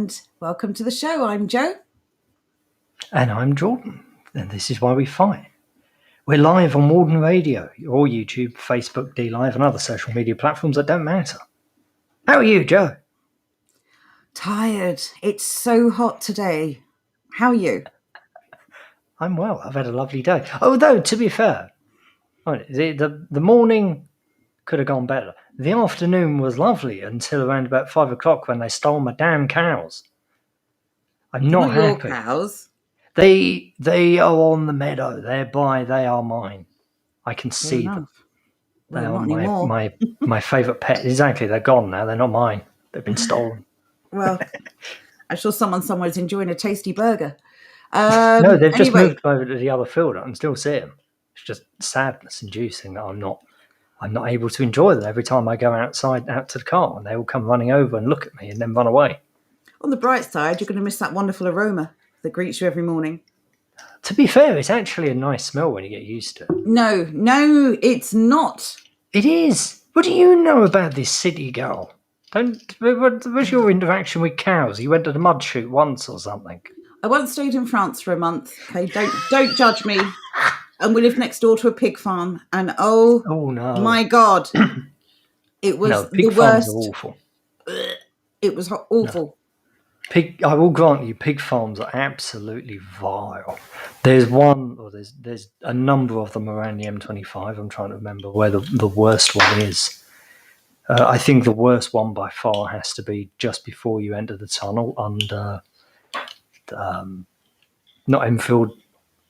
and welcome to the show. I'm Jo. And I'm Jordan, and this is Why We Fight. We're live on Warden Radio, or YouTube, Facebook, DLive, and other social media platforms that don't matter. How are you, Jo? Tired. It's so hot today. How are you? I'm well. I've had a lovely day. Although, to be fair, the morning could have gone better. The afternoon was lovely until around about 5 o'clock when they stole my damn cows. I'm not happy. Your cows. They are on the meadow. They are mine. I can see them. They are my favourite pet. Exactly. They're gone now. They're not mine. They've been stolen. Well, I'm sure someone somewhere is enjoying a tasty burger. No, they've just moved over to the other field. I can still see them. It's just sadness-inducing that I'm not able to enjoy them every time I go out to the car, and they all come running over and look at me and then run away. On the bright side, you're going to miss that wonderful aroma that greets you every morning. To be fair, it's actually a nice smell when you get used to it. No, it's not. It is. What do you know about this city girl? What was your interaction with cows? You went to the mud chute once or something? I once stayed in France for a month. Okay, don't judge me. And we lived next door to a pig farm, and oh no, my God, it was pig the farms worst. Are awful. It was awful. No. I will grant you, pig farms are absolutely vile. There's there's a number of them around the M25. I'm trying to remember where the worst one is. I think the worst one by far has to be just before you enter the tunnel under, not Enfield,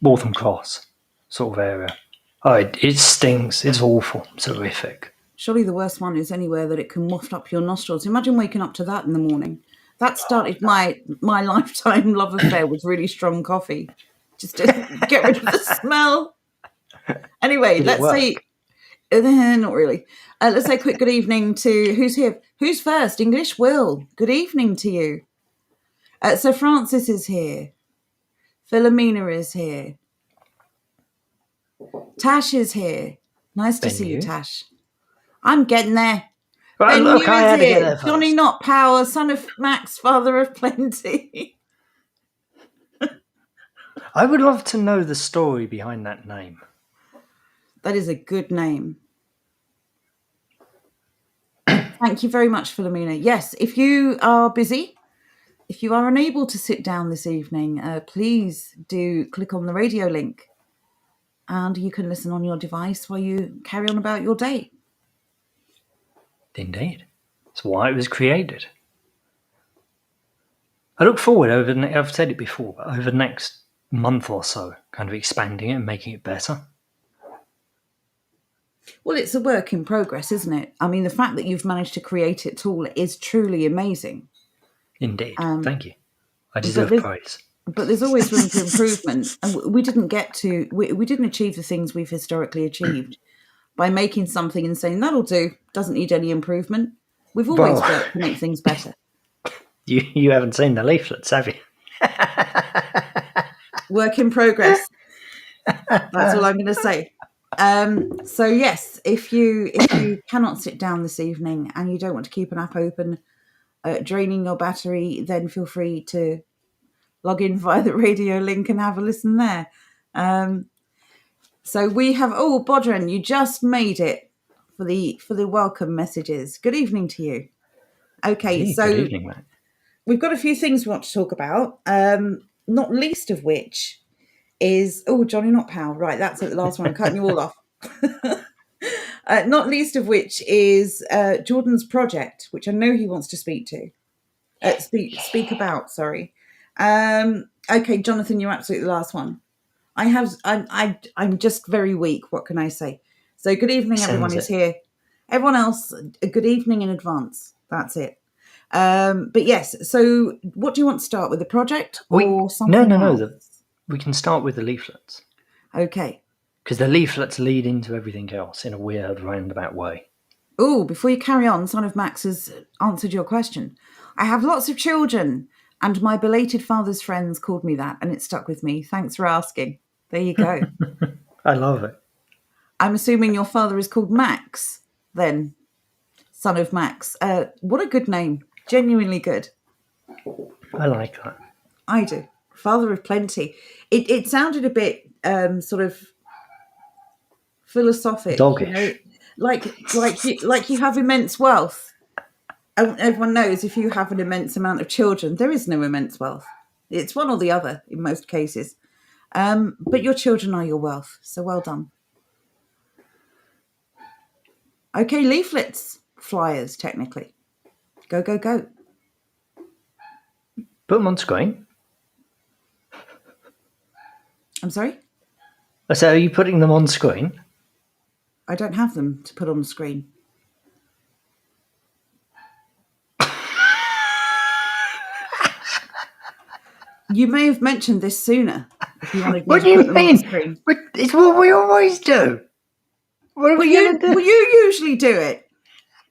Waltham Cross sort of area. Oh, it stings. It's awful. It's horrific. Surely the worst one is anywhere that it can waft up your nostrils. Imagine waking up to that in the morning. That started my lifetime love affair with really strong coffee. Just to get rid of the smell. Anyway, let's say... not really. Let's say a quick good evening to... Who's here? Who's first? English Will. Good evening to you. So Francis is here. Philomena is here. Tash is here. Nice to see you, Tash. I'm getting there. Right, look, I had to get there first. Johnny Not Power, son of Max, father of plenty. I would love to know the story behind that name. That is a good name. Thank you very much, Philomena. Yes, if you are busy, if you are unable to sit down this evening, please do click on the radio link and you can listen on your device while you carry on about your day. Indeed. That's why it was created. I look forward I've said it before, but over the next month or so, kind of expanding it and making it better. Well, it's a work in progress, isn't it? I mean, the fact that you've managed to create it all is truly amazing. Indeed. Thank you. I deserve praise. But there's always room for improvement. And we didn't achieve the things we've historically achieved by making something and saying, that'll do, doesn't need any improvement. We've always worked to make things better. You haven't seen the leaflets, have you? Work in progress. That's all I'm going to say. So yes, if you cannot sit down this evening and you don't want to keep an app open, draining your battery, then feel free to log in via the radio link and have a listen there. So we have Bodran, you just made it for the welcome messages. Good evening to you. Okay, so good evening, mate. We've got a few things we want to talk about. Not least of which is Johnny Not Pow. Right, that's it, the last one. I'm cutting you all off. Not least of which is Jordan's project, which I know he wants to speak about. Sorry. Okay, Jonathan, you're absolutely the last one. I'm just very weak. What can I say? So good evening, everyone who's here. Everyone else, a good evening in advance. That's it. But yes, so what do you want to start with, the project or something else? No. We can start with the leaflets. Okay. Because the leaflets lead into everything else in a weird, roundabout way. Before you carry on, son of Max has answered your question. I have lots of children, and my belated father's friends called me that, and it stuck with me. Thanks for asking. There you go. I love it. I'm assuming your father is called Max, then, son of Max. What a good name. Genuinely good. I like that. I do. Father of plenty. It sounded a bit sort of philosophic, you know, Doggish. like you have immense wealth. And everyone knows if you have an immense amount of children, there is no immense wealth. It's one or the other in most cases. But your children are your wealth. So well done. Okay, leaflets, flyers, technically. Go, go, go. Put them on screen. I'm sorry? I said, are you putting them on screen? I don't have them to put on the screen. You may have mentioned this sooner if you wanted me What to do put you them on the mean? screen. But it's what we always do. What are we going to do? Well, you usually do it.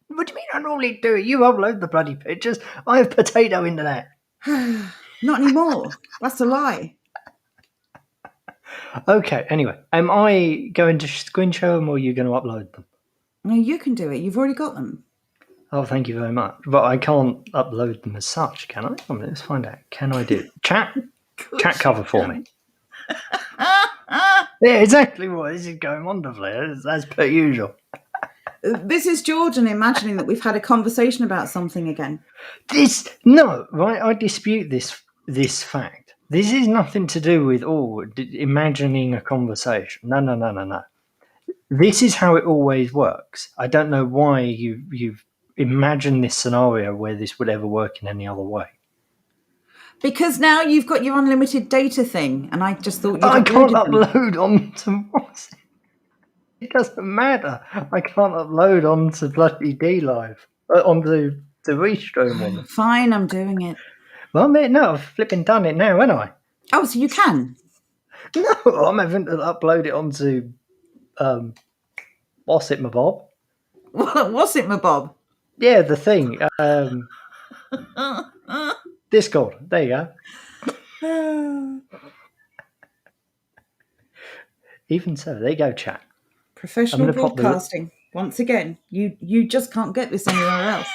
What do you mean I normally do it? You upload the bloody pictures. I have potato internet. Not anymore. That's a lie. Okay, anyway. Am I going to screen share them or are you going to upload them? No, you can do it. You've already got them. Oh, thank you very much. But I can't upload them as such, can I? Let's find out. Can I do chat? Chat cover for me. Yeah, exactly what this is going wonderfully, as per usual. This is Jordan imagining that we've had a conversation about something again. I dispute this fact. This is nothing to do with imagining a conversation. No. This is how it always works. I don't know why you've imagined this scenario where this would ever work in any other way. Because now you've got your unlimited data thing, and I just thought you'd I can't uploaded them. upload onto what? It doesn't matter. I can't upload onto bloody DLive, onto the Restream one. Fine, I'm doing it. Well, mate, no, I've flipping done it now, haven't I? Oh, so you can? No, I'm having to upload it onto, what's it, my Bob? What was it, my Bob? Yeah, the thing. Discord. There you go. Even so, there you go, chat. Professional I'm gonna pop broadcasting. Once again, you just can't get this anywhere else.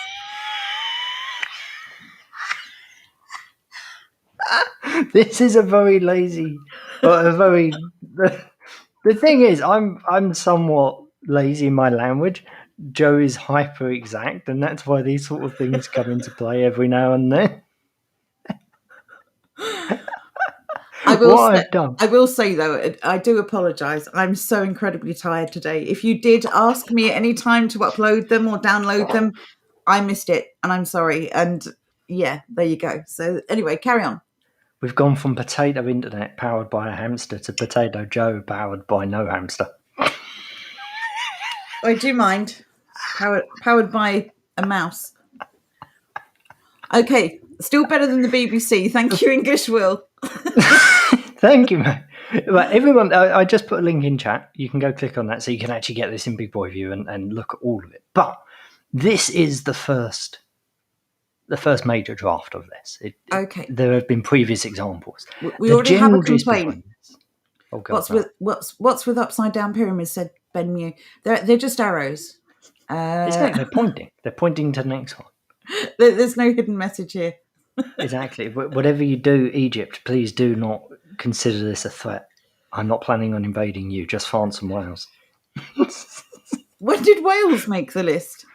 This is a very lazy, but a very. The thing is, I'm somewhat lazy in my language. Joe is hyper exact, and that's why these sort of things come into play every now and then. I I've done. I will say though, I do apologise. I'm so incredibly tired today. If you did ask me at any time to upload them or download them, I missed it, and I'm sorry. And yeah, there you go. So anyway, carry on. We've gone from potato internet powered by a hamster to potato Joe powered by no hamster. I do mind. Powered by a mouse. Okay, still better than the BBC. Thank you, English Will. Thank you, mate. But everyone, I just put a link in chat. You can go click on that so you can actually get this in big boy view and look at all of it. But this is the first major draft of this. Okay. There have been previous examples. We already have a gist complaint. behind this- Oh, God, What's with upside down pyramids? Said Ben Mew. They're just arrows. Exactly. They're pointing. They're pointing to the next one. There's no hidden message here. Exactly. Whatever you do, Egypt, please do not consider this a threat. I'm not planning on invading you, just France and Wales. When did Wales make the list?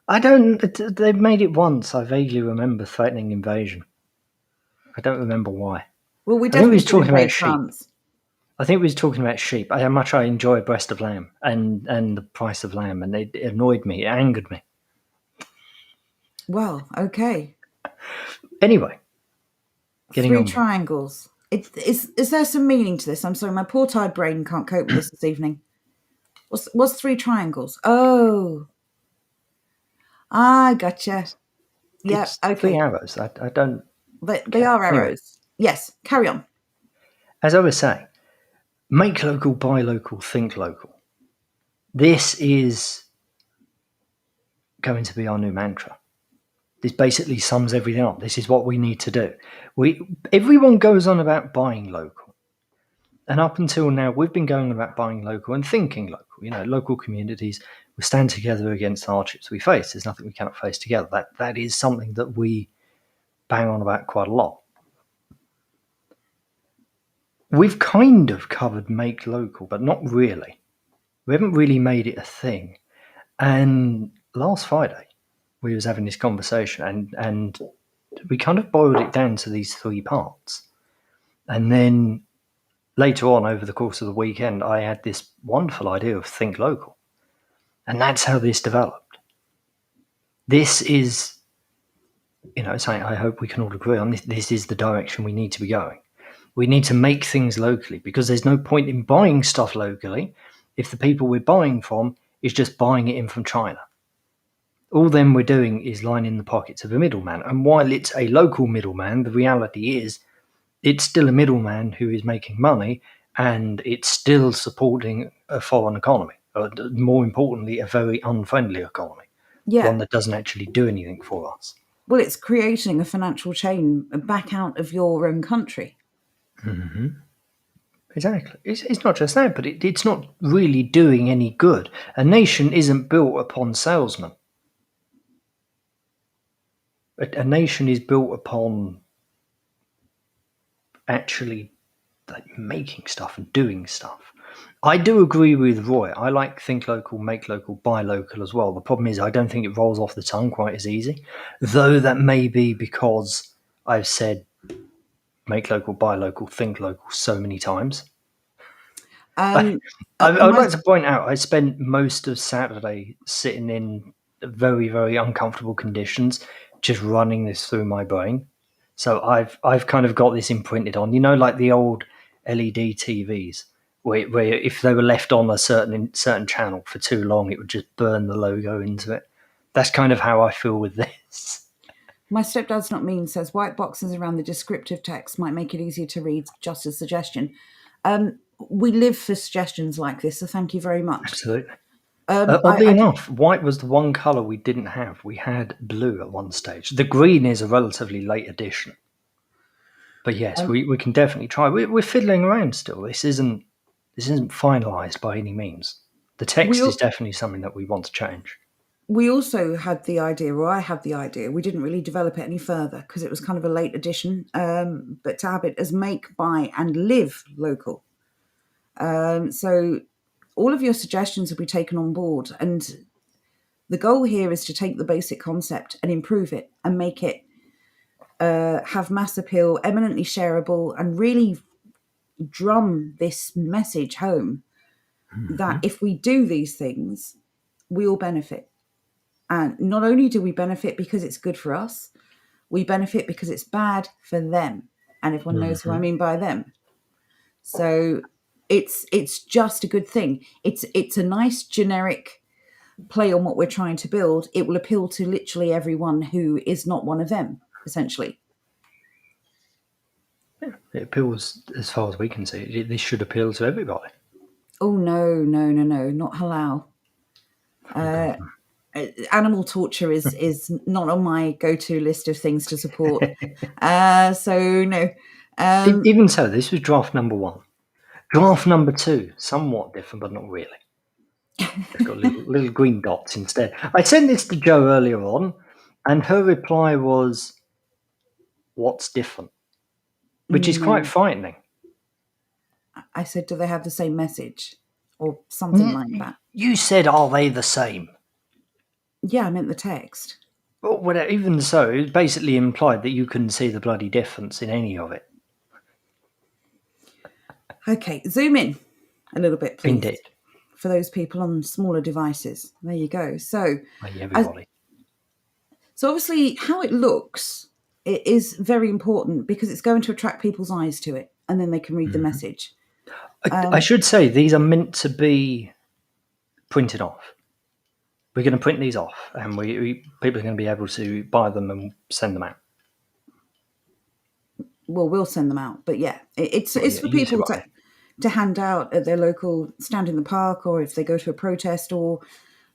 I don't. They've made it once. I vaguely remember threatening invasion. I don't remember why. Well, we I think we definitely was talking invade about sheep. France. I think we was talking about sheep. How much I enjoy breast of lamb and the price of lamb, and it annoyed me. It angered me. Well, okay. Anyway, getting on. Three triangles. Is there some meaning to this? I'm sorry, my poor tired brain can't cope with this evening. What's three triangles? Oh, I gotcha. Yeah, It's okay. 3 arrows. I don't. They are arrows. Anyway. Yes, carry on. As I was saying, make local, buy local, think local. This is going to be our new mantra. This basically sums everything up. This is what we need to do. Everyone goes on about buying local. And up until now, we've been going on about buying local and thinking local. You know, local communities, we stand together against the hardships we face. There's nothing we cannot face together. That is something that we bang on about quite a lot. we've kind of covered make local, but not really. We haven't really made it a thing. And last Friday, we was having this conversation, and we kind of boiled it down to these three parts. And then later on, over the course of the weekend, I had this wonderful idea of think local. And that's how this developed. This is, something I hope we can all agree on. This is the direction we need to be going. We need to make things locally, because there's no point in buying stuff locally if the people we're buying from is just buying it in from China. All then we're doing is lining the pockets of a middleman. And while it's a local middleman, the reality is it's still a middleman who is making money, and it's still supporting a foreign economy, or more importantly, a very unfriendly economy, Yeah. one that doesn't actually do anything for us. Well, it's creating a financial chain back out of your own country. Exactly. It's not just that, but it's not really doing any good. A nation isn't built upon salesmen. A nation is built upon actually making stuff and doing stuff. I do agree with Roy. I like think local, make local, buy local as well. The problem is I don't think it rolls off the tongue quite as easy, though that may be because I've said make local, buy local, think local so many times. I'd like to point out I spent most of Saturday sitting in very, very uncomfortable conditions, just running this through my brain. So I've kind of got this imprinted on, like the old LED TVs, where if they were left on a certain channel for too long, it would just burn the logo into it. That's kind of how I feel with this. My stepdad's not mean says white boxes around the descriptive text might make it easier to read, just a suggestion. We live for suggestions like this, so thank you very much. Absolutely. Oddly enough, white was the one colour we didn't have. We had blue at one stage. The green is a relatively late addition. But yes, we can definitely try. We're fiddling around still. This isn't finalised by any means. The text is definitely something that we want to change. We also had the idea, or I had the idea, we didn't really develop it any further because it was kind of a late addition, but to have it as make, buy and live local. So all of your suggestions will be taken on board, and the goal here is to take the basic concept and improve it and make it have mass appeal, eminently shareable, and really drum this message home that if we do these things, we all benefit. And not only do we benefit because it's good for us, we benefit because it's bad for them. And everyone knows who I mean by them. So it's just a good thing. It's a nice generic play on what we're trying to build. It will appeal to literally everyone who is not one of them, essentially. Yeah, it appeals, as far as we can see. This should appeal to everybody. Oh, no, not halal. Animal torture is not on my go-to list of things to support. So no. Even so, this was draft number 1. Draft number 2, somewhat different, but not really. It's got little green dots instead. I sent this to Jo earlier on, and her reply was, "What's different?" Which is quite frightening. I said, do they have the same message? Or something like that. You said, are they the same? Yeah, I meant the text. Well, even so, it basically implied that you couldn't see the bloody difference in any of it. Okay, zoom in a little bit, please. Indeed. For those people on smaller devices. There you go. So, everybody. So obviously how it looks, it is very important because it's going to attract people's eyes to it, and then they can read the message. I should say these are meant to be printed off. We're going to print these off, and people are going to be able to buy them and send them out. Well, we'll send them out, but yeah, it's for people to hand out at their local stand in the park, or if they go to a protest, or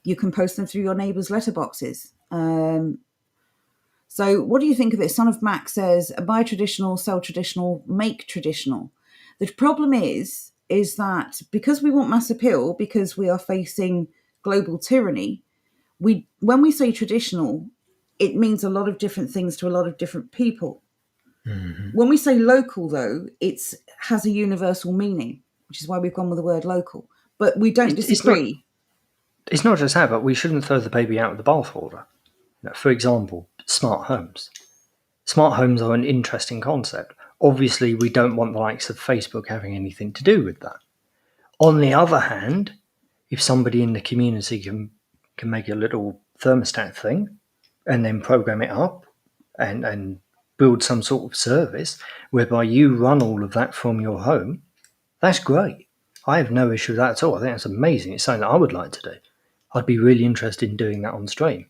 you can post them through your neighbours' letterboxes. So what do you think of this? Son of Mac says, buy traditional, sell traditional, make traditional. The problem is that because we want mass appeal, because we are facing global tyranny, when we say traditional, it means a lot of different things to a lot of different people. When we say local, though, it has a universal meaning, which is why we've gone with the word local. But we don't It's not. disagree. It's not just that, but we shouldn't throw the baby out with the bathwater. For example, smart homes. Smart homes are an interesting concept. Obviously, we don't want the likes of Facebook having anything to do with that. On the other hand, if somebody in the community can make a little thermostat thing and then program it up and build some sort of service whereby you run all of that from your home, that's great. I have no issue with that at all. I think that's amazing. It's something that I would like to do. I'd be really interested in doing that on stream.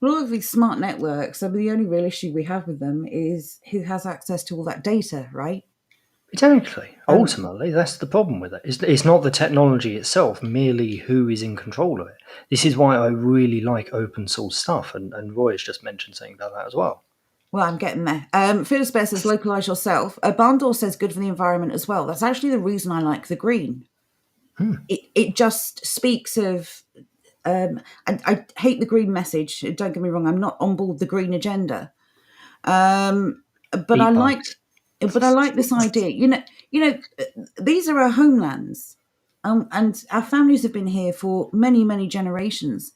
Well, all of these smart networks, I mean, the only real issue we have with them is who has access to all that data, right? Exactly. Ultimately, that's the problem with it. It's not the technology itself, merely who is in control of it. This is why I really like open source stuff, and Roy has just mentioned something about that as well. Well, I'm getting there. Phyllis Bear says, localise yourself. Barndor says, good for the environment as well. That's actually the reason I like the green. It just speaks of... and I hate the green message. Don't get me wrong. I'm not on board the green agenda. But I like this idea. You know, these are our homelands, and our families have been here for many, many generations.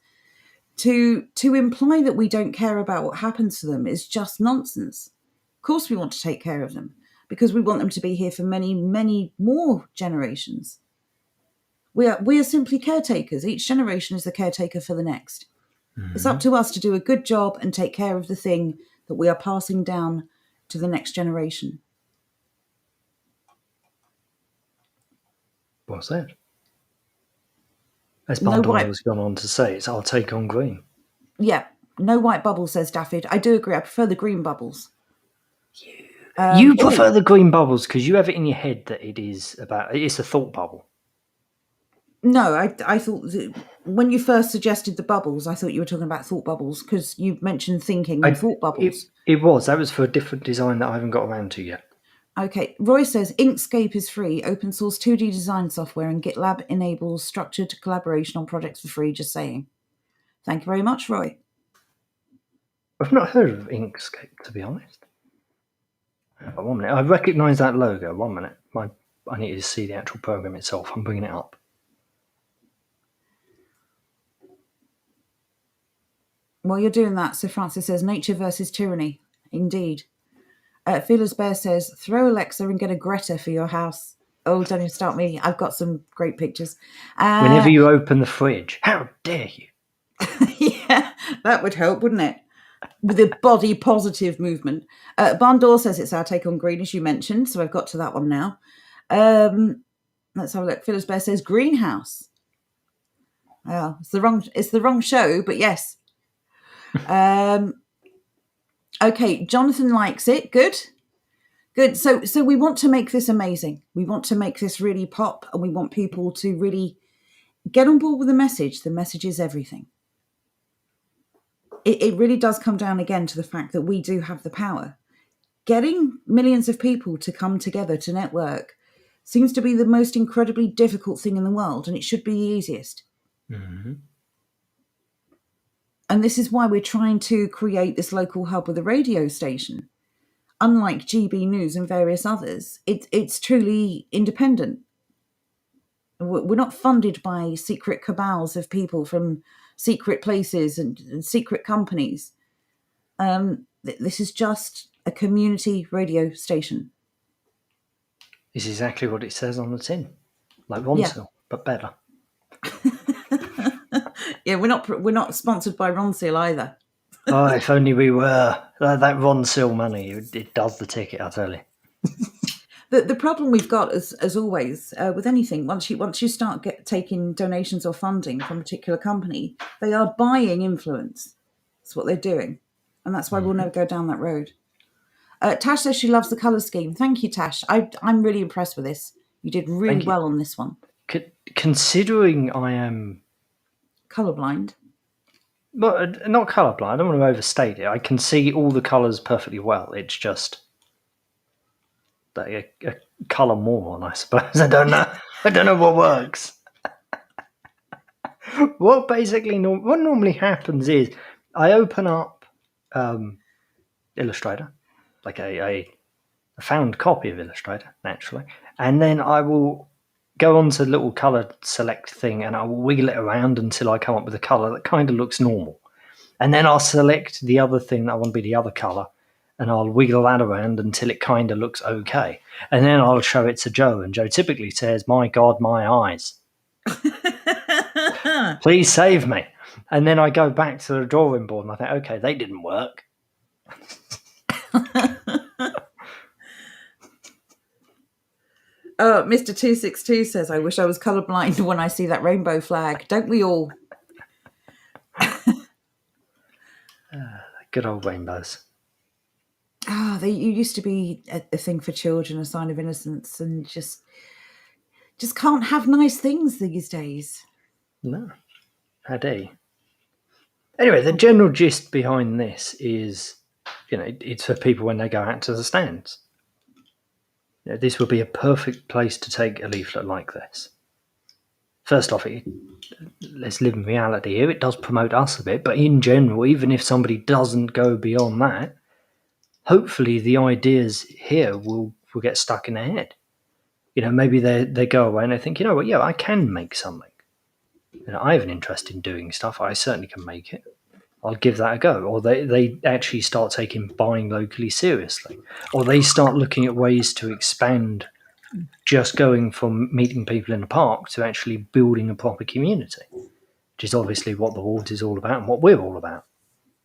To imply that we don't care about what happens to them is just nonsense. Of course, we want to take care of them because we want them to be here for many, many more generations. We are simply caretakers. Each generation is the caretaker for the next. It's up to us to do a good job and take care of the thing that we are passing down to the next generation. What's that? As Barndor has gone on to say, it's our take on green. Yeah, no white bubbles, says Daffyd. I do agree. I prefer the green bubbles. You prefer the green bubbles because you have it in your head that it's a thought bubble. No, I thought when you first suggested the bubbles, I thought you were talking about thought bubbles because you mentioned thinking and thought bubbles. That was for a different design that I haven't got around to yet. Okay, Roy says Inkscape is free, open source 2D design software, and GitLab enables structured collaboration on projects for free. Just saying. Thank you very much, Roy. I've not heard of Inkscape, to be honest. 1 minute. I recognise that logo. 1 minute. I need to see the actual program itself. I'm bringing it up. While you're doing that, Sir Francis says nature versus tyranny. Indeed. Feelers Bear says throw Alexa and get a Greta for your house. Oh, don't even start me. I've got some great pictures. Whenever you open the fridge, how dare you? Yeah, that would help, wouldn't it? With a body positive movement. Barndor says it's our take on green, as you mentioned, so I've got to that one now. Let's have a look. Phyllis Bear says greenhouse. Well, it's the wrong show, but yes. Okay, Jonathan likes it. Good. So we want to make this amazing. We want to make this really pop, and we want people to really get on board with the message. The message is everything. It really does come down again to the fact that we do have the power. Getting millions of people to come together to network seems to be the most incredibly difficult thing in the world, and it should be the easiest. Mm-hmm. And this is why we're trying to create this local hub with a radio station. Unlike GB News and various others, it's truly independent. We're not funded by secret cabals of people from secret places and secret companies. This is just a community radio station. It's exactly what it says on the tin, like Ronsil, but better. Yeah, we're not sponsored by Ronsil either. Oh, if only we were. That Ronsil money, it does the ticket, I tell you. The problem we've got, as always, with anything, once you start taking donations or funding from a particular company, they are buying influence. That's what they're doing, and that's why we'll never go down that road. Tash says she loves the colour scheme. Thank you, Tash. I'm really impressed with this. You did really well on this one. Considering I am colourblind. But not colourblind. I don't want to overstate it. I can see all the colours perfectly well. It's just a colour moron, I suppose. I don't know. I don't know what works. What normally happens is I open up Illustrator, like a found copy of Illustrator, naturally, and then I will go onto the little color select thing and I will wiggle it around until I come up with a color that kind of looks normal. And then I'll select the other thing that I want to be the other color and I'll wiggle that around until it kind of looks okay. And then I'll show it to Joe, and Joe typically says, "My God, my eyes. Please save me." And then I go back to the drawing board and I think, okay, they didn't work. Oh, Mr. 262 says, I wish I was colourblind when I see that rainbow flag. Don't we all? Good old rainbows. They used to be a thing for children, a sign of innocence, and just can't have nice things these days. No. How dare you? Anyway, the general gist behind this is, it's for people when they go out to the stands. This would be a perfect place to take a leaflet like this. First off, let's live in reality here. It does promote us a bit, but in general, even if somebody doesn't go beyond that, hopefully the ideas here will get stuck in their head. Maybe they go away and they think, what, yeah, I can make something. I have an interest in doing stuff. I certainly can make it. I'll give that a go. Or they actually start taking buying locally seriously. Or they start looking at ways to expand just going from meeting people in the park to actually building a proper community, which is obviously what the Wardens is all about and what we're all about.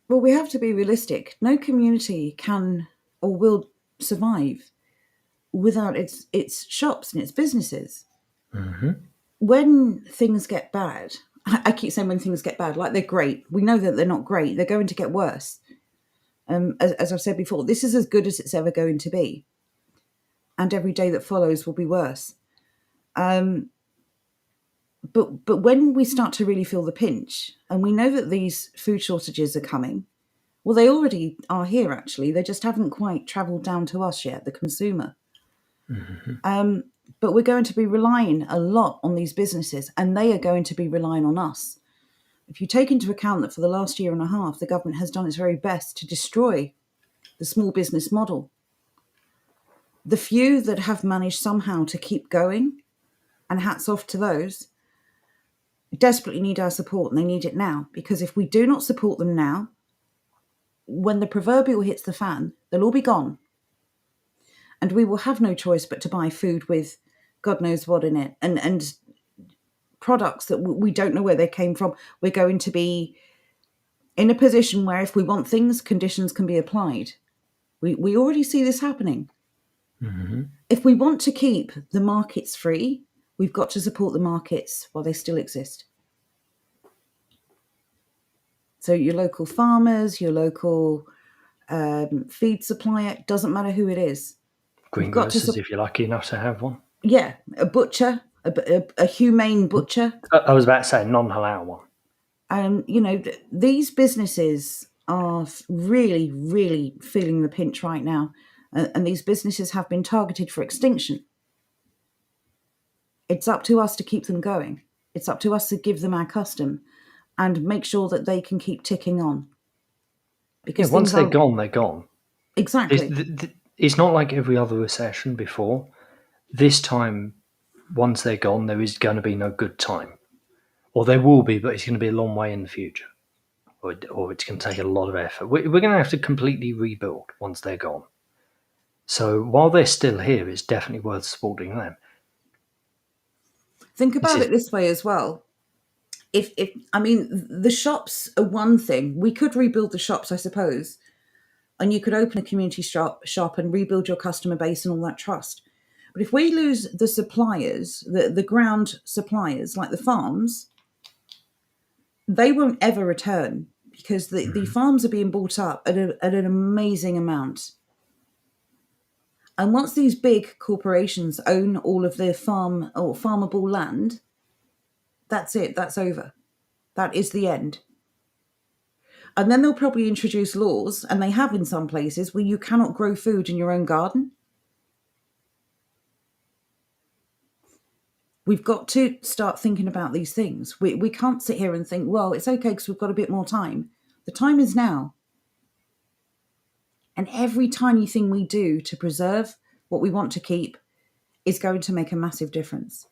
Well, we have to be realistic. No community can or will survive without its shops and its businesses. Mm-hmm. When things get bad, I keep saying when things get bad, like they're great. We know that they're not great. They're going to get worse. As I've said before, this is as good as it's ever going to be. And every day that follows will be worse. But when we start to really feel the pinch, and we know that these food shortages are coming, well, they already are here, actually. They just haven't quite travelled down to us yet, the consumer. Mm-hmm. But we're going to be relying a lot on these businesses, and they are going to be relying on us. If you take into account that for the last year and a half, the government has done its very best to destroy the small business model, the few that have managed somehow to keep going, and hats off to those, desperately need our support, and they need it now. Because if we do not support them now, when the proverbial hits the fan, they'll all be gone. And we will have no choice but to buy food with God knows what in it, and products that we don't know where they came from. We're going to be in a position where if we want things, conditions can be applied. We already see this happening. Mm-hmm. If we want to keep the markets free, we've got to support the markets while they still exist. So your local farmers, your local feed supplier, doesn't matter who it is. Greengrocers, if you're lucky enough to have one. Yeah, a butcher, a humane butcher. I was about to say a non-halal one. These businesses are really, really feeling the pinch right now. And these businesses have been targeted for extinction. It's up to us to keep them going. It's up to us to give them our custom and make sure that they can keep ticking on. Because once they're gone, they're gone. Exactly. It's not like every other recession before. This time, once they're gone, there is going to be no good time. Or there will be, but it's going to be a long way in the future. Or it's going to take a lot of effort. We're going to have to completely rebuild once they're gone. So while they're still here, it's definitely worth supporting them. Think about it this way as well. If the shops are one thing. We could rebuild the shops, I suppose. And you could open a community shop and rebuild your customer base and all that trust. But if we lose the suppliers, the ground suppliers, like the farms, they won't ever return because the farms are being bought up at an amazing amount. And once these big corporations own all of the farm or farmable land, that's it. That's over. That is the end. And then they'll probably introduce laws, and they have in some places, where you cannot grow food in your own garden. We've got to start thinking about these things. We can't sit here and think, well, it's okay because we've got a bit more time. The time is now. And every tiny thing we do to preserve what we want to keep is going to make a massive difference.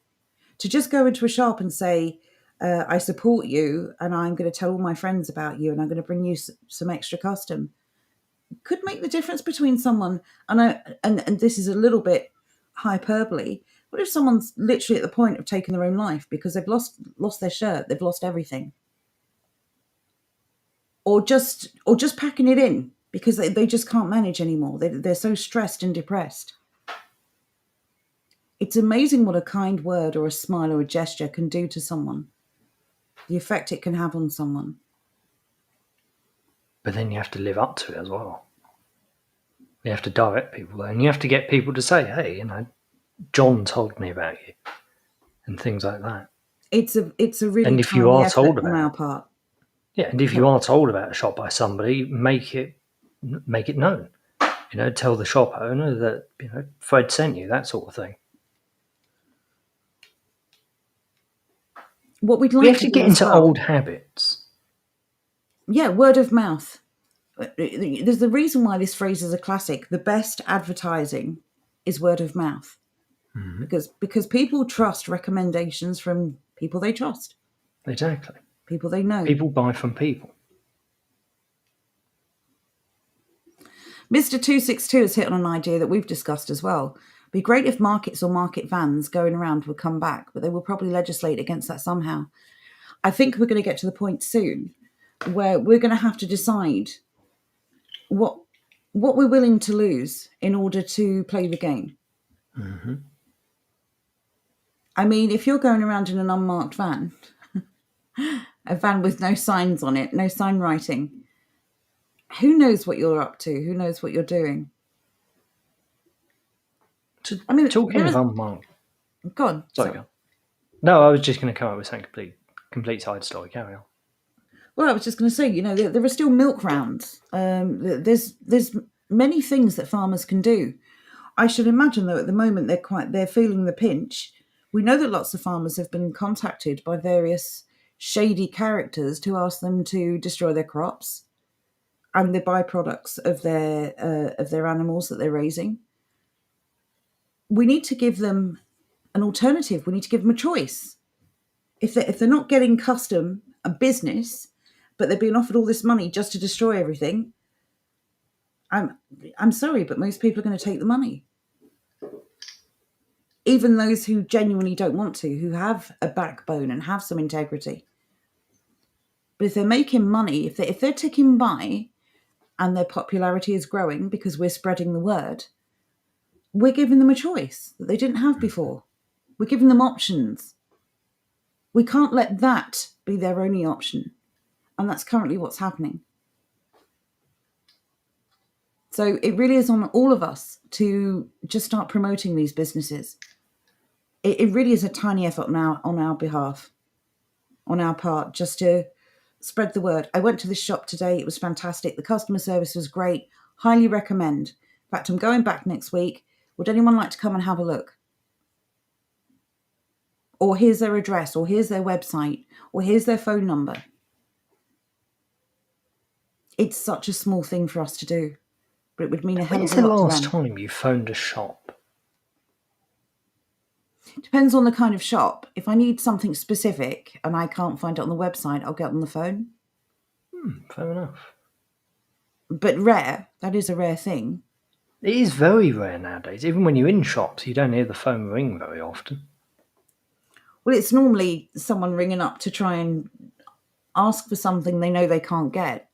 To just go into a shop and say, I support you and I'm going to tell all my friends about you and I'm going to bring you some extra custom, could make the difference between someone. And this is a little bit hyperbole. What if someone's literally at the point of taking their own life because they've lost their shirt, they've lost everything, or just packing it in because they just can't manage anymore. They're so stressed and depressed. It's amazing what a kind word or a smile or a gesture can do to someone, the effect it can have on someone. But then you have to live up to it as well. You have to direct people there, and you have to get people to say, hey, John told me about you, and things like that. It's a really and if you are told about on our part. Yeah, and if you are told about a shop by somebody, make it known. Tell the shop owner that Fred sent you, that sort of thing. What we'd like we have to get into old habits. Yeah, word of mouth. There's the reason why this phrase is a classic. The best advertising is word of mouth. Mm-hmm. Because people trust recommendations from people they trust. Exactly. People they know. People buy from people. Mr. 262 has hit on an idea that we've discussed as well. It'd be great if markets or market vans going around would come back, but they will probably legislate against that somehow. I think we're going to get to the point soon where we're going to have to decide what we're willing to lose in order to play the game. Mm-hmm. I mean, if you're going around in an unmarked van, a van with no signs on it, no sign writing, who knows what you're up to? Who knows what you're doing? Talking of unmarked. Go on. Sorry. No, I was just going to come up with something complete side story. Carry on. Well, I was just going to say, there are still milk rounds. There's many things that farmers can do. I should imagine, though, at the moment they're feeling the pinch. We know that lots of farmers have been contacted by various shady characters to ask them to destroy their crops and the byproducts of their animals that they're raising. We need to give them an alternative. We need to give them a choice. If they're not getting custom a business, but they're being offered all this money just to destroy everything, I'm sorry, but most people are going to take the money. Even those who genuinely don't want to, who have a backbone and have some integrity. But if they're making money, if they're ticking by and their popularity is growing because we're spreading the word, we're giving them a choice that they didn't have before. We're giving them options. We can't let that be their only option. And that's currently what's happening. So it really is on all of us to just start promoting these businesses. It really is a tiny effort now on our behalf, on our part, just to spread the word. I went to this shop today. It was fantastic. The customer service was great. Highly recommend. In fact, I'm going back next week. Would anyone like to come and have a look? Or here's their address, or here's their website, or here's their phone number. It's such a small thing for us to do, but it would mean a hell of a lot to them. When's the last time you phoned a shop? Depends on the kind of shop. If I need something specific and I can't find it on the website, I'll get on the phone. Fair enough. But rare. That is a rare thing. It is very rare nowadays. Even when you're in shops, you don't hear the phone ring very often. Well, it's normally someone ringing up to try and ask for something they know they can't get,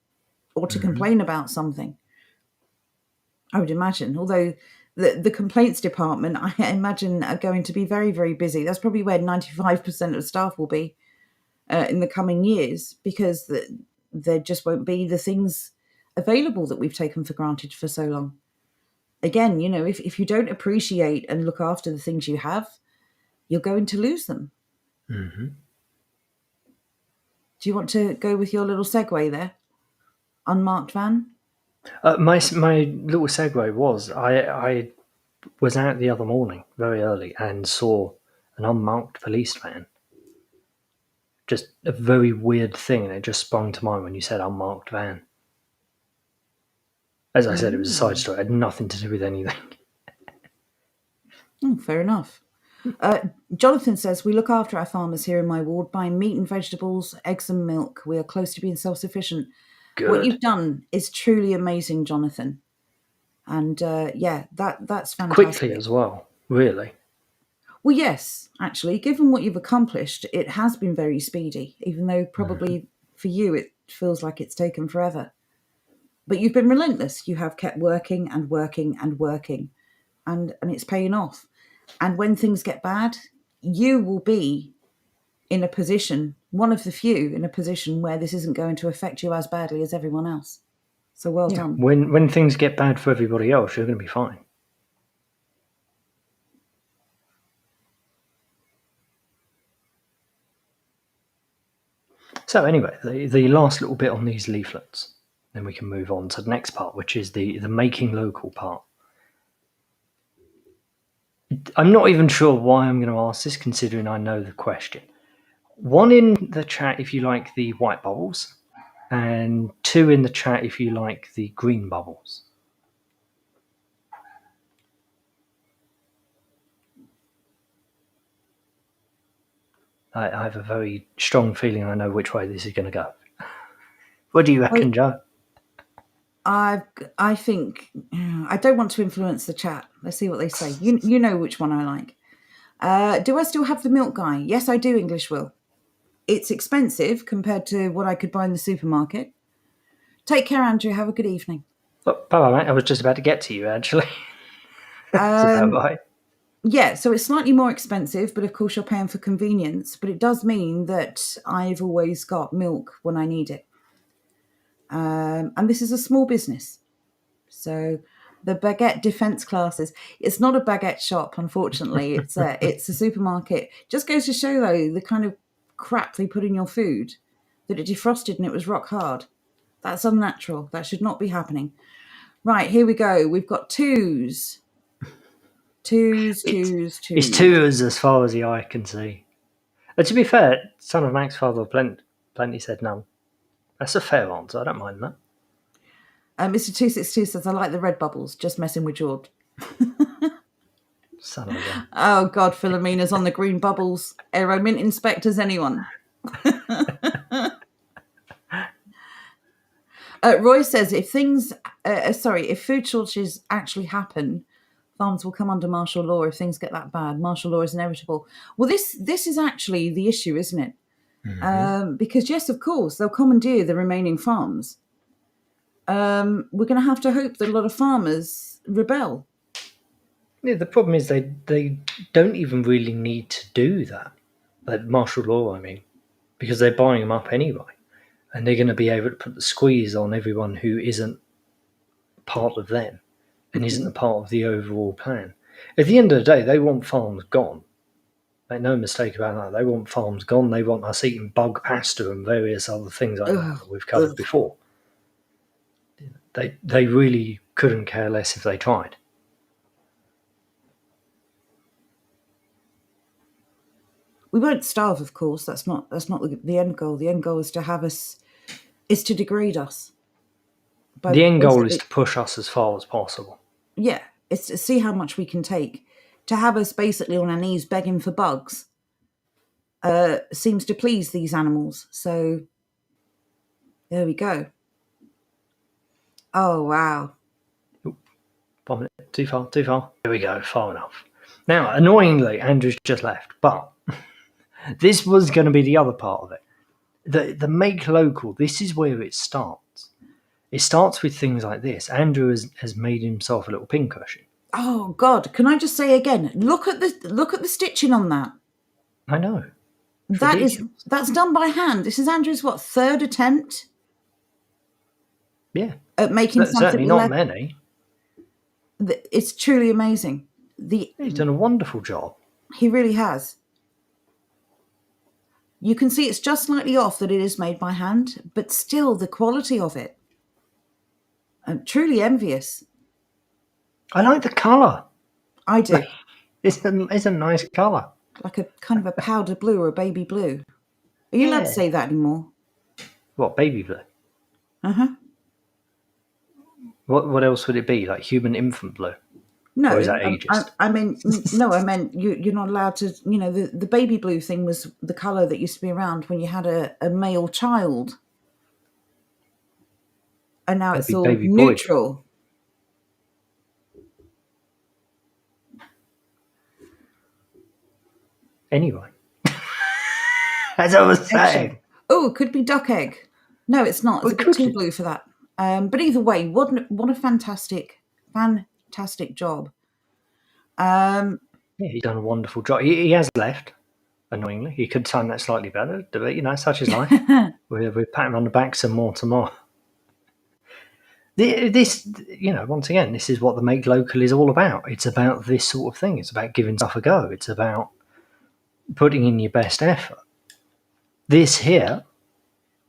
or to complain about something. I would imagine. Although the complaints department, I imagine, are going to be very, very busy. That's probably where 95% of staff will be in the coming years, because there just won't be the things available that we've taken for granted for so long. Again, if you don't appreciate and look after the things you have, you're going to lose them. Mm-hmm. Do you want to go with your little segue there? Unmarked van? My little segue was, I was out the other morning, very early, and saw an unmarked police van. Just a very weird thing, and it just sprung to mind when you said unmarked van. As I said, it was a side story. It had nothing to do with anything. Oh, fair enough. Jonathan says, we look after our farmers here in my ward, buying meat and vegetables, eggs and milk. We are close to being self-sufficient. What Good. you've done is truly amazing, Jonathan. And yeah, that's fantastic. Quickly as well, really. Well, yes, actually, given what you've accomplished, it has been very speedy, even though probably for you it feels like it's taken forever. But you've been relentless. You have kept working and working and working, and it's paying off. And when things get bad, you will be in a position, one of the few, in a position where this isn't going to affect you as badly as everyone else. So well done. When things get bad for everybody else, you're going to be fine. So anyway, the last little bit on these leaflets, then we can move on to the next part, which is the making local part. I'm not even sure why I'm going to ask this, considering I know the question. 1 in the chat if you like the white bubbles, and 2 in the chat if you like the green bubbles. I have a very strong feeling I know which way this is going to go. What do you reckon, Joe? I think I don't want to influence the chat. Let's see what they say. You know which one I like. Do I still have the milk guy? Yes, I do, English Will. It's expensive compared to what I could buy in the supermarket. Take care, Andrew. Have a good evening. Oh, bye, mate. I was just about to get to you, actually. Is that right? Yeah, so it's slightly more expensive, but of course you're paying for convenience. But it does mean that I've always got milk when I need it. And this is a small business. So the baguette defense classes, it's not a baguette shop, unfortunately. It's a supermarket. Just goes to show, though, the kind of crap they put in your food, that it defrosted and it was rock hard. That's unnatural. That should not be happening. Right, here we go. We've got twos. Twos. It's twos as far as the eye can see. But to be fair, son of Max, father of plenty said none. That's a fair answer. I don't mind that. Mr. 262 says, I like the red bubbles. Just messing with George. Son of a gun. Oh, God, Philomena's on the green bubbles. Aero Mint inspectors, anyone? Roy says, if food shortages actually happen, farms will come under martial law if things get that bad. Martial law is inevitable. Well, this is actually the issue, isn't it? Mm-hmm. Because, yes, of course, they'll commandeer the remaining farms. We're going to have to hope that a lot of farmers rebel. Yeah, the problem is they don't even really need to do that. Like martial law, I mean, because they're buying them up anyway. And they're going to be able to put the squeeze on everyone who isn't part of them and isn't a part of the overall plan. At the end of the day, they want farms gone. Make no mistake about that. They want farms gone. They want us eating bug pasta and various other things like that we've covered before. They really couldn't care less if they tried. We won't starve, of course. That's not the end goal. The end goal is to degrade us. The end goal is to push us as far as possible. Yeah, it's to see how much we can take. To have us basically on our knees begging for bugs seems to please these animals. So there we go. Oh, wow. 1 minute. Too far. Here we go. Far enough. Now, annoyingly, Andrew's just left, but this was going to be the other part of it. The make local, this is where it starts. It starts with things like this. Andrew has made himself a little pincushion. Oh God! Can I just say again? Look at the stitching on that. I know. That's done by hand. This is Andrew's third attempt? Yeah. At making something. Certainly not many. It's truly amazing. He's done a wonderful job. He really has. You can see it's just slightly off that it is made by hand, but still the quality of it. I'm truly envious. I like the colour. I do. It's a nice colour. Like a kind of a powder blue or a baby blue. Are you allowed to say that anymore? What, baby blue? Uh-huh. What else would it be? Like human infant blue? No, Or is that ageist? I mean, no, I meant you're not allowed to. The baby blue thing was the colour that used to be around when you had a male child, and now That'd it's be all baby boy blue. neutral. Anyway, as I was Eggshell. saying, Oh, it could be duck egg. No, it's not. It's well, a it bit could too be. blue for that. But either way, what a fantastic job. Yeah, he's done a wonderful job. He has left, annoyingly. He could time that slightly better, but such is life. We're patting him on the back some more tomorrow. This, once again, this is what the Make Local is all about. It's about this sort of thing. It's about giving stuff a go. It's about putting in your best effort. This here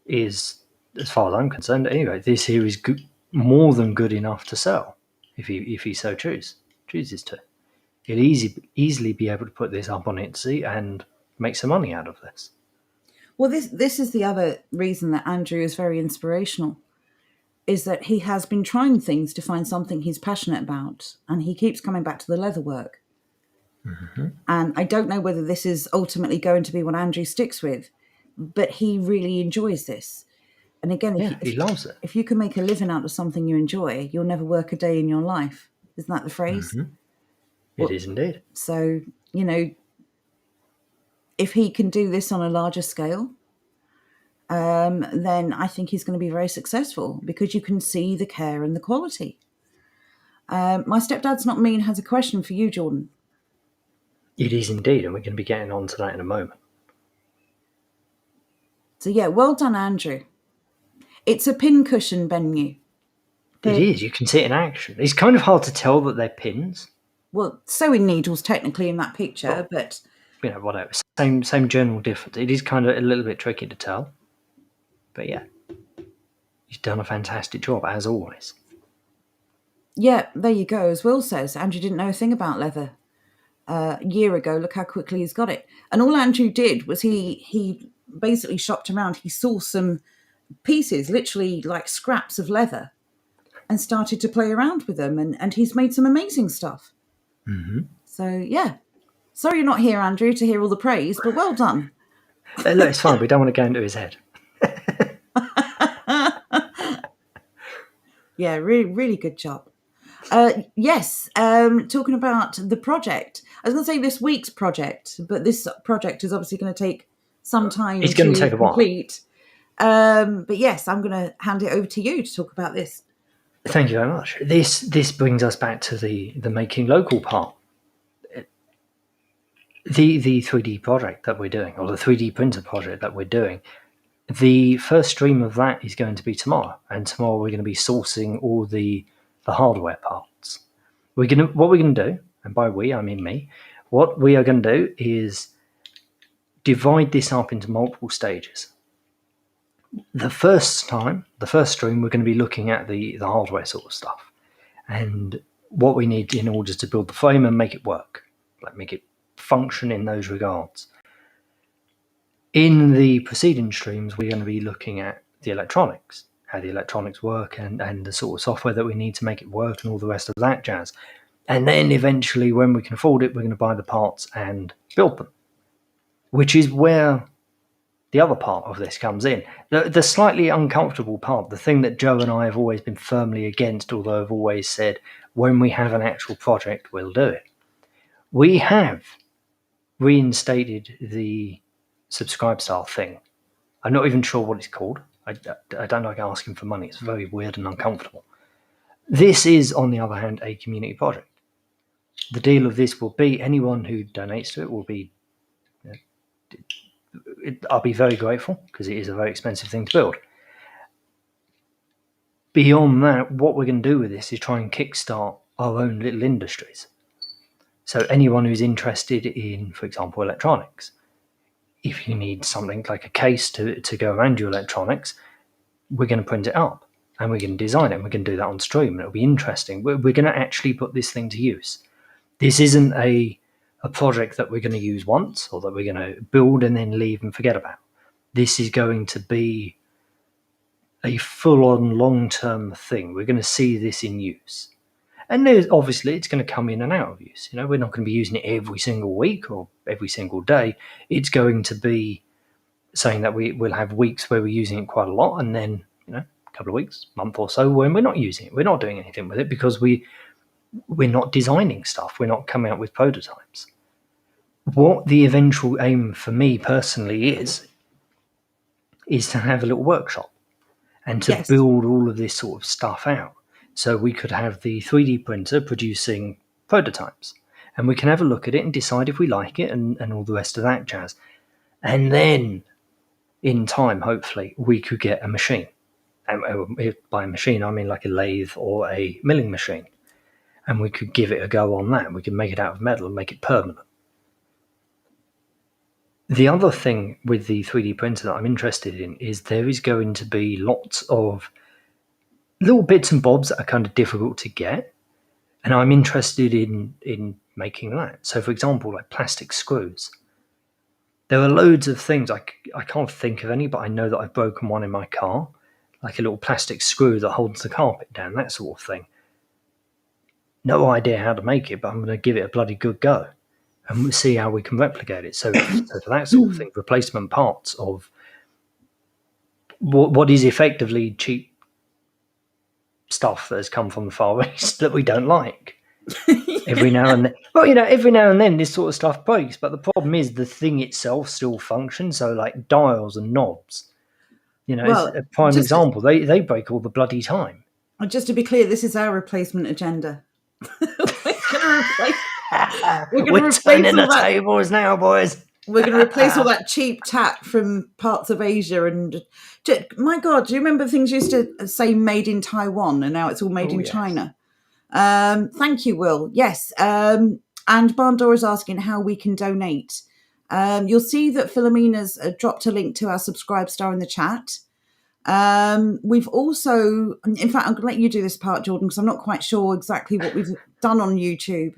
is, as far as I'm concerned, anyway, this here is good, more than good enough to sell if he so chooses to. He'll easily be able to put this up on Etsy and make some money out of this. Well, this is the other reason that Andrew is very inspirational, is that he has been trying things to find something he's passionate about, and he keeps coming back to the leather work. Mm-hmm. And I don't know whether this is ultimately going to be what Andrew sticks with, but he really enjoys this. And again, He loves it. if you can make a living out of something you enjoy, you'll never work a day in your life. Isn't that the phrase? Mm-hmm. It is indeed. So, if he can do this on a larger scale, then I think he's going to be very successful, because you can see the care and the quality. My Stepdad's Not Mean has a question for you, Jordan. It is indeed, and we're going to be getting on to that in a moment. So yeah, well done, Andrew. It's a pin cushion menu. It is. You can see it in action. It's kind of hard to tell that they're pins. Well, sewing needles technically in that picture, but whatever. Same general difference. It is kind of a little bit tricky to tell, but yeah, he's done a fantastic job as always. Yeah, there you go. As Will says, Andrew didn't know a thing about leather a year ago. Look how quickly he's got it. And all Andrew did was he basically shopped around. He saw some pieces, literally like scraps of leather, and started to play around with them. And he's made some amazing stuff. Mm-hmm. So, yeah. Sorry you're not here, Andrew, to hear all the praise, but well done. Look, it's fine. We don't want to go into his head. Yeah, really, really good job. Yes, talking about the project. I was going to say this week's project, but this project is obviously going to take some time It's going to take a while. complete. But yes, I'm going to hand it over to you to talk about this. Thank you very much. This brings us back to the making local part. The 3D project that we're doing, or the 3D printer project that we're doing, the first stream of that is going to be tomorrow. And tomorrow we're going to be sourcing all the hardware parts. What we're going to do, and by we I mean me, what we are going to do is divide this up into multiple stages. The first stream, we're going to be looking at the hardware sort of stuff and what we need in order to build the frame and make it work, like make it function in those regards. In the preceding streams, we're going to be looking at the electronics, how the electronics work and the sort of software that we need to make it work and all the rest of that jazz. And then eventually, when we can afford it, we're going to buy the parts and build them, which is where the other part of this comes in. The slightly uncomfortable part, the thing that Joe and I have always been firmly against, although I've always said, when we have an actual project, we'll do it. We have reinstated the subscribe style thing. I'm not even sure what it's called. I don't like asking for money. It's very weird and uncomfortable. This is, on the other hand, a community project. The deal of this will be anyone who donates to it will be... I'll be very grateful because it is a very expensive thing to build. Beyond that, what we're going to do with this is try and kickstart our own little industries. So anyone who's interested in, for example, electronics, if you need something like a case to go around your electronics, we're going to print it up and we're going to design it and we're going to do that on stream and it'll be interesting. We're going to actually put this thing to use. This isn't a project that we're going to use once or that we're going to build and then leave and forget about. This is going to be a full-on long-term thing. We're going to see this in use. And there's obviously it's going to come in and out of use. We're not going to be using it every single week or every single day. It's going to be saying that we'll have weeks where we're using it quite a lot, and then a couple of weeks, month or so when we're not using it. We're not doing anything with it because we're not designing stuff. We're not coming up with prototypes. What the eventual aim for me personally is to have a little workshop and to build all of this sort of stuff out. So we could have the 3D printer producing prototypes, and we can have a look at it and decide if we like it and all the rest of that jazz. And then in time, hopefully, we could get a machine. And by a machine, I mean like a lathe or a milling machine. And we could give it a go on that. We could make it out of metal and make it permanent. The other thing with the 3D printer that I'm interested in is there is going to be lots of little bits and bobs that are kind of difficult to get. And I'm interested in making that. So, for example, like plastic screws. There are loads of things. I can't think of any, but I know that I've broken one in my car. Like a little plastic screw that holds the carpet down, that sort of thing. No idea how to make it, but I'm going to give it a bloody good go. And we'll see how we can replicate it. So for that sort of thing, replacement parts of what is effectively cheap stuff that has come from the Far East that we don't like. Every now and then. Well, every now and then this sort of stuff breaks, but the problem is the thing itself still functions. So like dials and knobs, as a prime example, they break all the bloody time. Just to be clear, this is our replacement agenda. We're turning the tables now, boys. We're going to replace all that cheap tat from parts of Asia. And my God, do you remember things used to say made in Taiwan, and now it's all made in China? Thank you, Will. Yes. And Bandor is asking how we can donate. You'll see that Philomena's dropped a link to our Subscribe Star in the chat. We've also, in fact, I'm going to let you do this part, Jordan, because I'm not quite sure exactly what we've done on YouTube.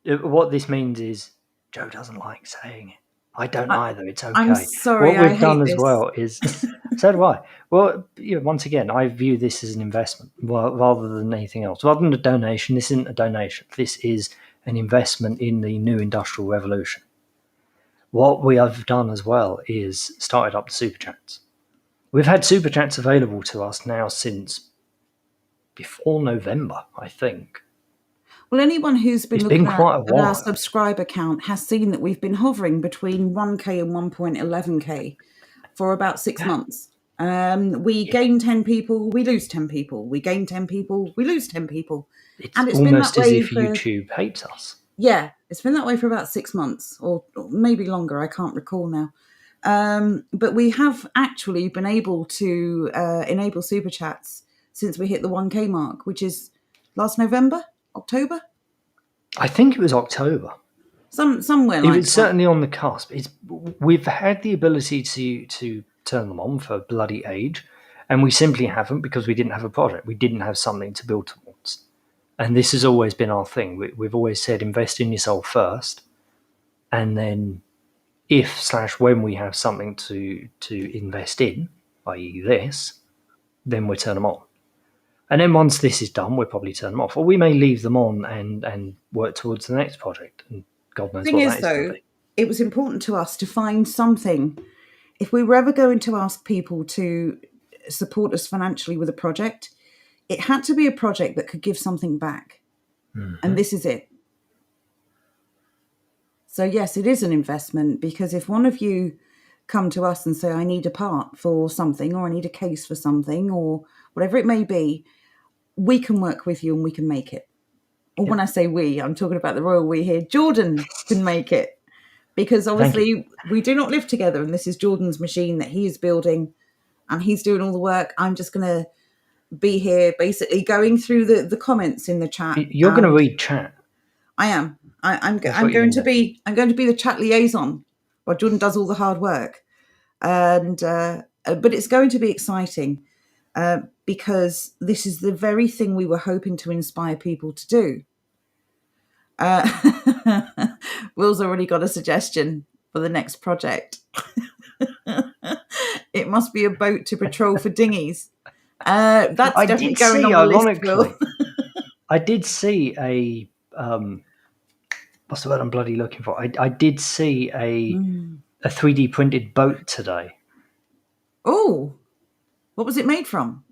What this means is Joe doesn't like saying it. I don't either. It's okay. I'm sorry. What we've done as well is, so do I. Well, once again, I view this as an investment rather than anything else. Rather than a donation, this isn't a donation. This is an investment in the new industrial revolution. What we have done as well is started up the super chats. We've had super chats available to us now since before November, I think. Well, anyone who's been looking at our subscriber count has seen that we've been hovering between 1K and 1.11K for about 6 months. We gain 10 people, we lose 10 people. We gain 10 people, we lose 10 people. It's almost been that way as if YouTube hates us. Yeah, it's been that way for about 6 months, or maybe longer. I can't recall now. But we have actually been able to enable super chats since we hit the 1K mark, which is last November. October? I think it was October. Somewhere like that. It was certainly on the cusp. We've had the ability to turn them on for bloody age, and we simply haven't because we didn't have a project. We didn't have something to build towards. And this has always been our thing. We've always said invest in yourself first, and then when we have something to invest in, i.e. this, then we turn them on. And then once this is done, we'll probably turn them off. Or we may leave them on and work towards the next project. And God knows what that is going to be. It was important to us to find something. If we were ever going to ask people to support us financially with a project, it had to be a project that could give something back. Mm-hmm. And this is it. So yes, it is an investment, because if one of you come to us and say, I need a part for something, or I need a case for something, or whatever it may be, we can work with you and we can make it. Or when I say we, I'm talking about the royal we here. Jordan can make it, because obviously we do not live together, and this is Jordan's machine that he is building, and he's doing all the work. I'm just going to be here basically going through the comments in the chat. You're going to read chat. I am. I'm going to be the chat liaison while Jordan does all the hard work. And but it's going to be exciting. Because this is the very thing we were hoping to inspire people to do. Will's already got a suggestion for the next project. It must be a boat to patrol for dinghies. That's I definitely did going see, on the list, Will. ironically, I did see a what's the word I'm bloody looking for? I did see a 3D printed boat today. Oh, what was it made from?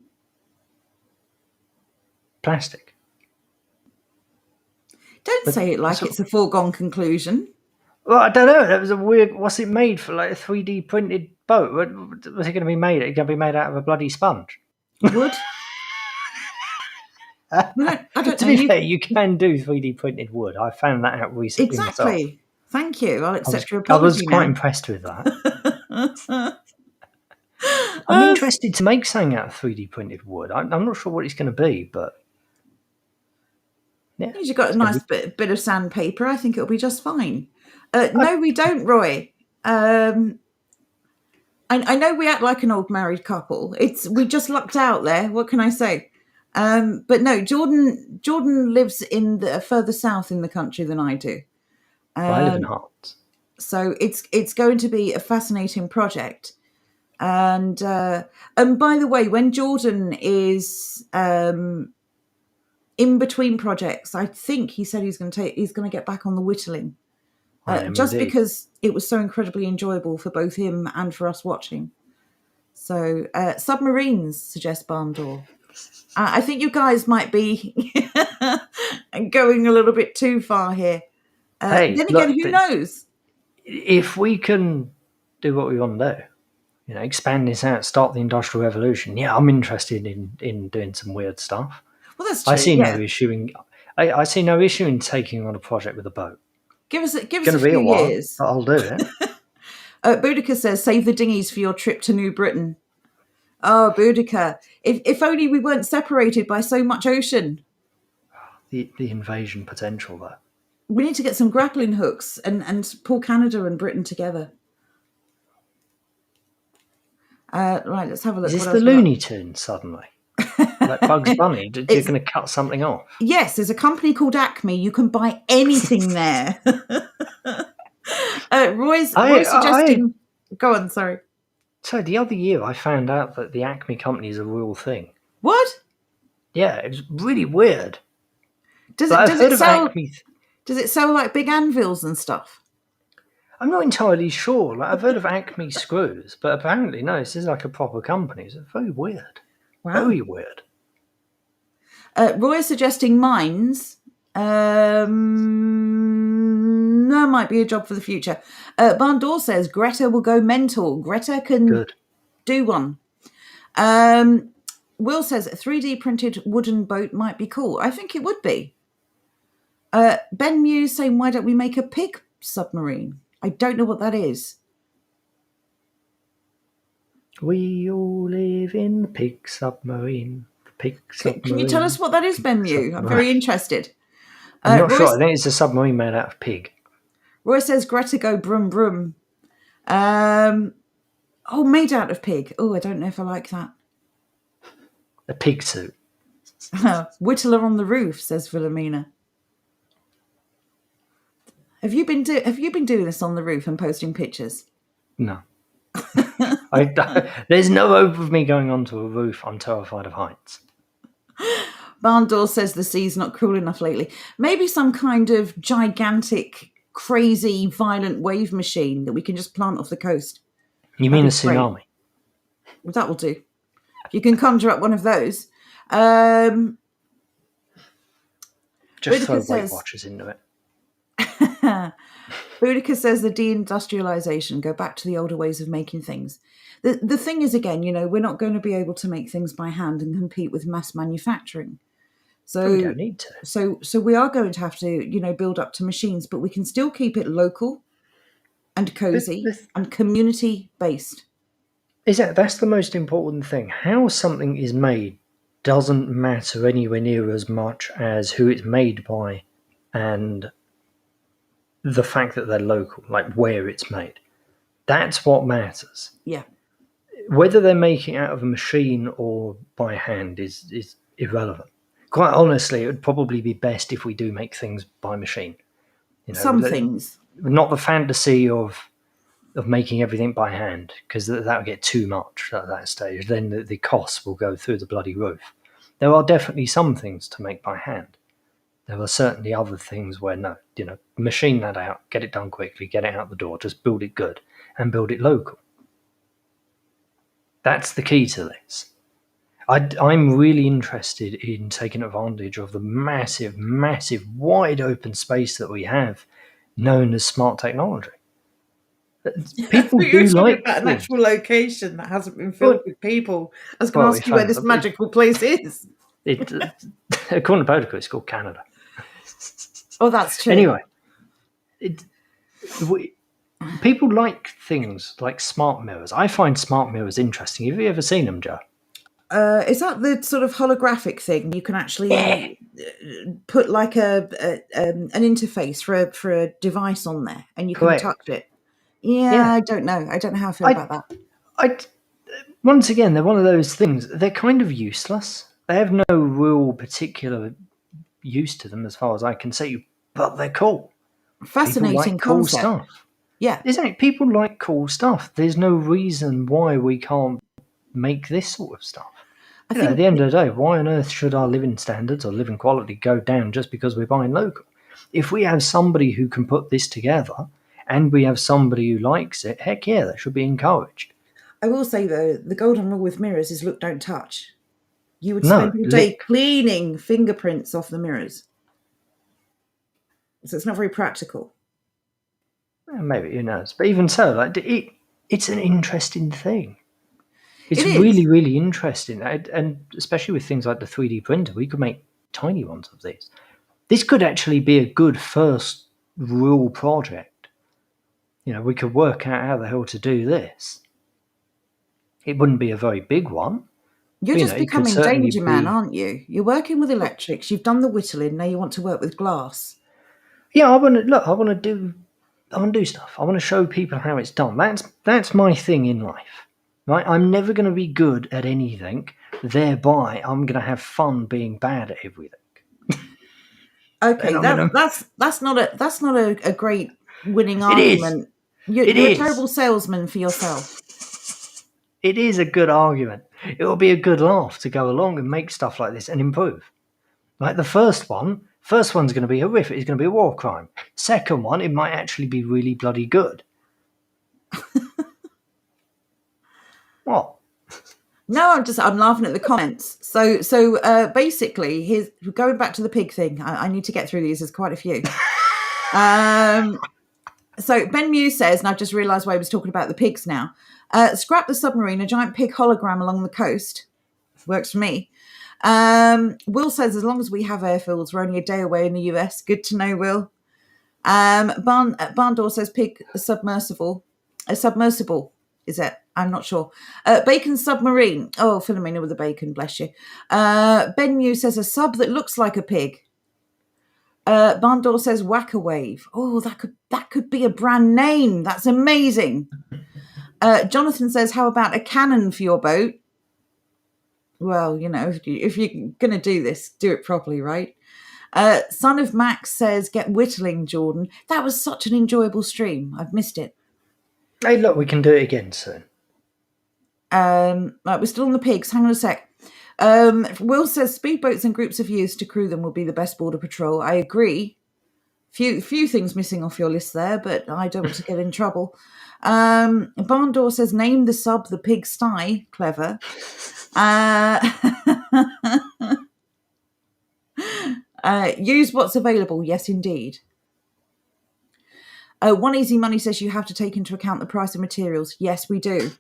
Plastic. Don't But say it like it's a foregone conclusion. well, I don't know. That was a weird. What's it made for? Like a 3D printed boat? What was it going to be made? It's going to be made out of a bloody sponge. Wood? I don't To know. be fair, you can do 3D printed wood. I found that out recently myself. Exactly. Thank you. I'll accept your I was apology quite now. impressed with that. I'm interested to make something out of 3D printed wood. I'm not sure what it's going to be, but yeah. You've got a nice bit of sandpaper. I think it'll be just fine. No, we don't, Roy. I know we act like an old married couple. We just lucked out there. What can I say? But no, Jordan lives in the further south in the country than I do. I live in Hearts. So it's going to be a fascinating project. And by the way, when Jordan is in between projects, I think he said he's going to get back on the whittling. Just because it was so incredibly enjoyable for both him and for us watching. So submarines, suggests Barndor. I think you guys might be going a little bit too far here. Then again, who knows? If we can do what we want to do, expand this out, start the Industrial Revolution. Yeah, I'm interested in doing some weird stuff. Well, that's true. I see no issue in. I see no issue in taking on a project with a boat. Give us a few years. But I'll do it. Boudica says, save the dinghies for your trip to New Britain. Oh, Boudica. If only we weren't separated by so much ocean. The invasion potential there. We need to get some grappling hooks and pull Canada and Britain together. Right, let's have a look. Is this the Looney Tunes suddenly? Like Bugs Bunny? You're going to cut something off? Yes, there's a company called Acme. You can buy anything there. Roy's suggesting... Go on, sorry. So the other year I found out that the Acme company is a real thing. What? Yeah, it was really weird. Does it sell like big anvils and stuff? I'm not entirely sure. Like, I've heard of Acme screws, but apparently no, this is like a proper company. It's very weird. Wow. Very weird. Roy is suggesting mines. That might be a job for the future. Bandor says Greta will go mental. Greta can do one. Will says a 3D printed wooden boat might be cool. I think it would be. Ben Muse saying, why don't we make a pig submarine? I don't know what that is. We all live in the pig submarine. The pig submarine. Can you tell us what that is, Ben Muse? I'm very interested. I'm not sure. I think it's a submarine made out of pig. Roy says Greta go brum brum. Made out of pig. Oh, I don't know if I like that. A pig suit. Whittler on the roof, says Philomena. Have you been doing this on the roof and posting pictures? No. There's no hope of me going onto a roof. I'm terrified of heights. Barndor says the sea's not cool enough lately. Maybe some kind of gigantic, crazy, violent wave machine that we can just plant off the coast. You mean a tsunami? Well, that will do. You can conjure up one of those. Just throw Weight Watchers into it. Boudica says the deindustrialization, go back to the older ways of making things. The thing is, again, we're not going to be able to make things by hand and compete with mass manufacturing. So we don't need to. So we are going to have to, build up to machines, but we can still keep it local and cozy and community based. That's the most important thing. How something is made doesn't matter anywhere near as much as who it's made by and the fact that they're local, like where it's made. That's what matters. Yeah. Whether they're making it out of a machine or by hand is irrelevant. Quite honestly, it would probably be best if we do make things by machine. Some things. Not the fantasy of of making everything by hand, because that would get too much at that stage. Then the costs will go through the bloody roof. There are definitely some things to make by hand. There are certainly other things where no, machine that out, get it done quickly, get it out the door, just build it good and build it local. That's the key to this. I'm really interested in taking advantage of the massive, massive, wide open space that we have, known as smart technology. People You were do talking like about an things. actual location that hasn't been filled with people. I was going to Well, ask you where this magical place is. according to protocol, it's called Canada. Oh, that's true. Anyway, people like things like smart mirrors. I find smart mirrors interesting. Have you ever seen them, Joe? Is that the sort of holographic thing? You can actually put like an interface for a device on there, and you Correct. can touch it. Yeah, I don't know. I don't know how I feel about that. Once again, they're one of those things. They're kind of useless. They have no real particular use to them, as far as I can see. But they're cool. Fascinating People like cool concept. stuff. Yeah. Isn't it? People like cool stuff. There's no reason why we can't make this sort of stuff. At the end of the day, why on earth should our living standards or living quality go down just because we're buying local? If we have somebody who can put this together and we have somebody who likes it, heck yeah, that should be encouraged. I will say, though, the golden rule with mirrors is look, don't touch. You would spend all day cleaning fingerprints off the mirrors. So it's not very practical. Maybe, who knows? But even so, it's an interesting thing. It's It is. really, really interesting. And especially with things like the 3D printer, we could make tiny ones of these. This could actually be a good first real project. We could work out how the hell to do this. It wouldn't be a very big one. You're just becoming Danger Man, aren't you? You're working with electrics. You've done the whittling. Now you want to work with glass. Yeah, I want to do stuff. I want to show people how it's done. That's my thing in life. Right? I'm never going to be good at anything. Thereby, I'm going to have fun being bad at everything. Okay, that's not a great winning argument. You're a terrible salesman for yourself. It is a good argument. It will be a good laugh to go along and make stuff like this and improve. Like the first one's going to be horrific. It's going to be a war crime. Second one, it might actually be really bloody good. What? No, I'm laughing at the comments. So basically, going back to the pig thing. I need to get through these. There's quite a few. So Ben Mew says, and I've just realised why he was talking about the pigs now. Scrap the submarine, a giant pig hologram along the coast. Works for me. Will says, as long as we have airfields, we're only a day away in the US. Good to know, Will. Barndor says pig submersible. A submersible, is it? I'm not sure. Bacon submarine. Oh, Philomena with the bacon, bless you. Ben Mew says a sub that looks like a pig. Barndor says whacker wave. Oh, that could be a brand name. That's amazing. Jonathan says, how about a cannon for your boat? Well, if you're going to do this, do it properly, right? Son of Max says, get whittling, Jordan. That was such an enjoyable stream. I've missed it. Hey, look, we can do it again soon. Right, we're still on the pigs. Hang on a sec. Will says, speedboats and groups of youths to crew them will be the best border patrol. I agree. Few things missing off your list there, but I don't want to get in trouble. Barndor says, name the sub the pig sty. Clever. Use what's available. Yes, indeed. One Easy Money says you have to take into account the price of materials. Yes, we do.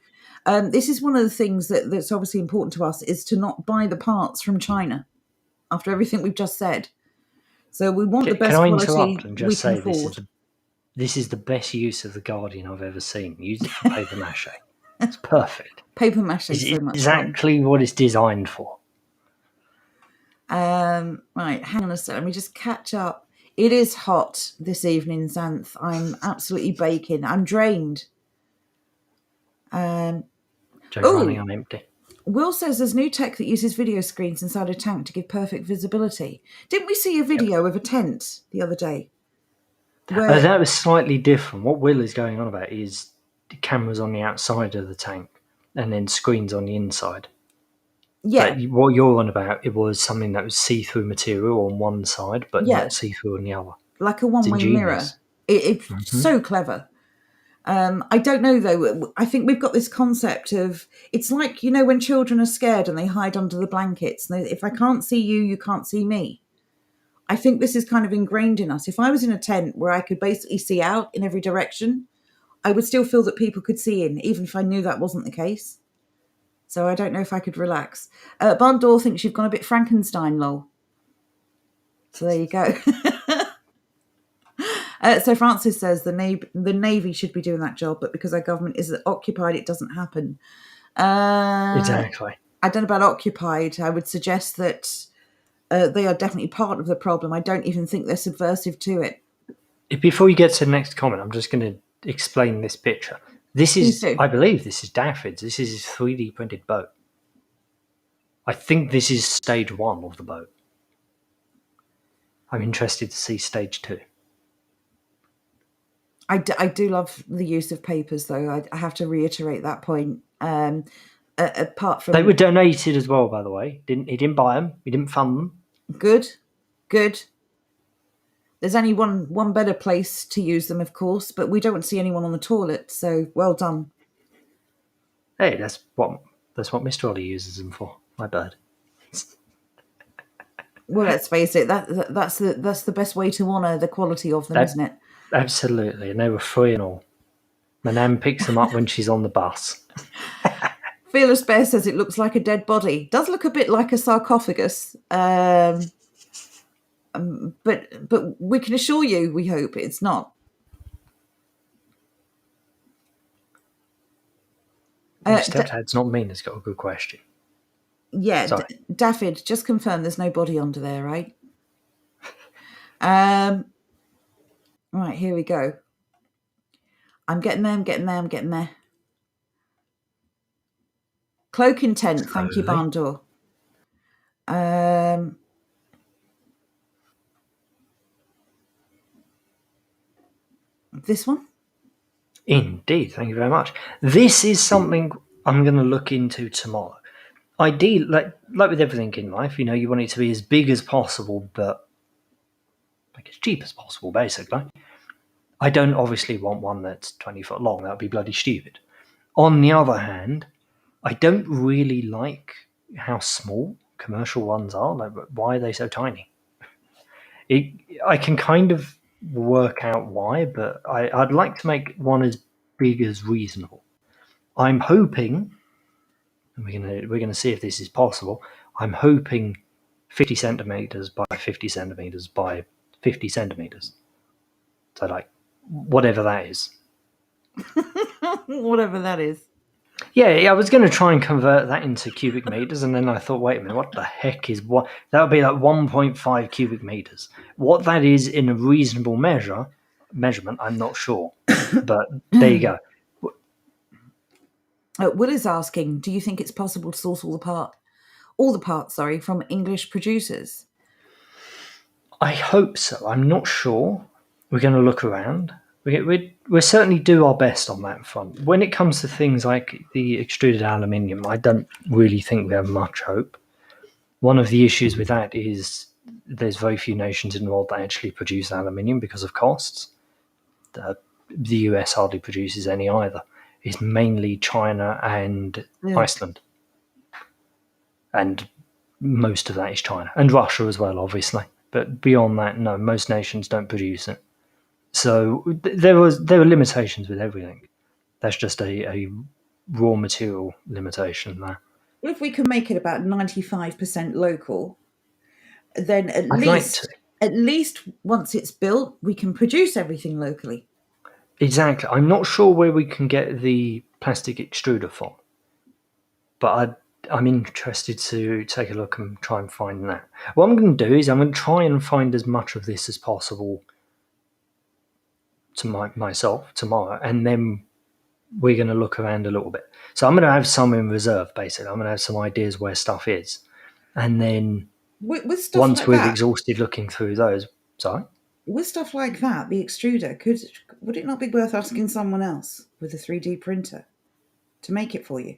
This is one of the things that's obviously important to us, is to not buy the parts from China after everything we've just said. So we want the best quality interrupt and just we say can afford. This is the best use of the Guardian I've ever seen. Use it for paper mache. It's perfect. Paper mache is so much exactly what it's designed for. Right, hang on a second. Let me just catch up. It is hot this evening, Xanth. I'm absolutely baking. I'm drained. Joe running on empty. Will says there's new tech that uses video screens inside a tank to give perfect visibility. Didn't we see a video of a tent the other day? That was slightly different. What Will is going on about is cameras on the outside of the tank and then screens on the inside. Yeah, But what you're on about, it was something that was see-through material on one side, but yeah, not see-through on the other. like a It's one-way mirror. ingenious. It's so clever. I don't know though. I think we've got this concept of it's like when children are scared and they hide under the blankets. And if I can't see you, you can't see me. I think this is kind of ingrained in us. If I was in a tent where I could basically see out in every direction, I would still feel that people could see in, even if I knew that wasn't the case. So I don't know if I could relax. Bondor thinks you've gone a bit Frankenstein, lol. So there you go. So Francis says the Navy should be doing that job, but because our government is occupied, it doesn't happen. Exactly. I don't know about occupied. I would suggest that they are definitely part of the problem. I don't even think they're subversive to it. Before you get to the next comment, I'm just going to explain this picture. This Please is, do. I believe this is Daffod's. This is his 3D printed boat. I think this is stage 1 of the boat. I'm interested to see stage 2. I do love the use of papers, though. I have to reiterate that point. Apart from They were donated as well, by the way. He didn't buy them. He didn't fund them. good. There's only one better place to use them, of course, but we don't see anyone on the toilet, so well done. Hey, that's what Mr. Ollie uses them for. My bad. Well, let's face it. That's the best way to honour the quality of them, isn't it? Absolutely, and they were free and all. My nan picks them up when she's on the bus. Fearless Bear says it looks like a dead body. Does look a bit like a sarcophagus, but we can assure you, we hope it's not. Stepdad's not mean. Has got a good question. Yeah, Daffod, just confirm there's no body under there, right? Right, here we go. I'm getting there. Cloak intent, thank you, Barndor. This one? Indeed, thank you very much. This is something I'm going to look into tomorrow. Ideally, like with everything in life, you want it to be as big as possible, but as cheap as possible, basically. I don't obviously want one that's 20 foot long. That would be bloody stupid. On the other hand, I don't really like how small commercial ones are. Like, why are they so tiny? I can kind of work out why, but I'd like to make one as big as reasonable. I'm hoping, and we're gonna see if this is possible. I'm hoping 50 centimeters by 50 centimeters by 50 centimeters. So whatever that is. Whatever that is. Yeah, I was going to try and convert that into cubic meters, and then I thought, wait a minute, what the heck is what? That would be like 1.5 cubic meters. What that is in a reasonable measurement, I'm not sure. But there you go. Will is asking, do you think it's possible to source all the parts, from English producers? I hope so. I'm not sure. We're going to look around. We'll certainly do our best on that front. When it comes to things like the extruded aluminium, I don't really think we have much hope. One of the issues with that is there's very few nations in the world that actually produce aluminium because of costs. The US hardly produces any either. It's mainly China and Iceland. And most of that is China. And Russia as well, obviously. But beyond that, no, most nations don't produce it. So there were limitations with everything. That's just a raw material limitation there. Well, if we can make it about 95% local, then at least once it's built, we can produce everything locally. Exactly. I'm not sure where we can get the plastic extruder from, but I'm interested to take a look and try and find that. What I'm going to do is I'm going to try and find as much of this as possible to myself tomorrow, and then we're going to look around a little bit. So I'm going to have some in reserve, basically. I'm going to have some ideas where stuff is. And then with stuff once like we've that, exhausted looking through those... Sorry? with stuff like that, the extruder, would it not be worth asking someone else with a 3D printer to make it for you?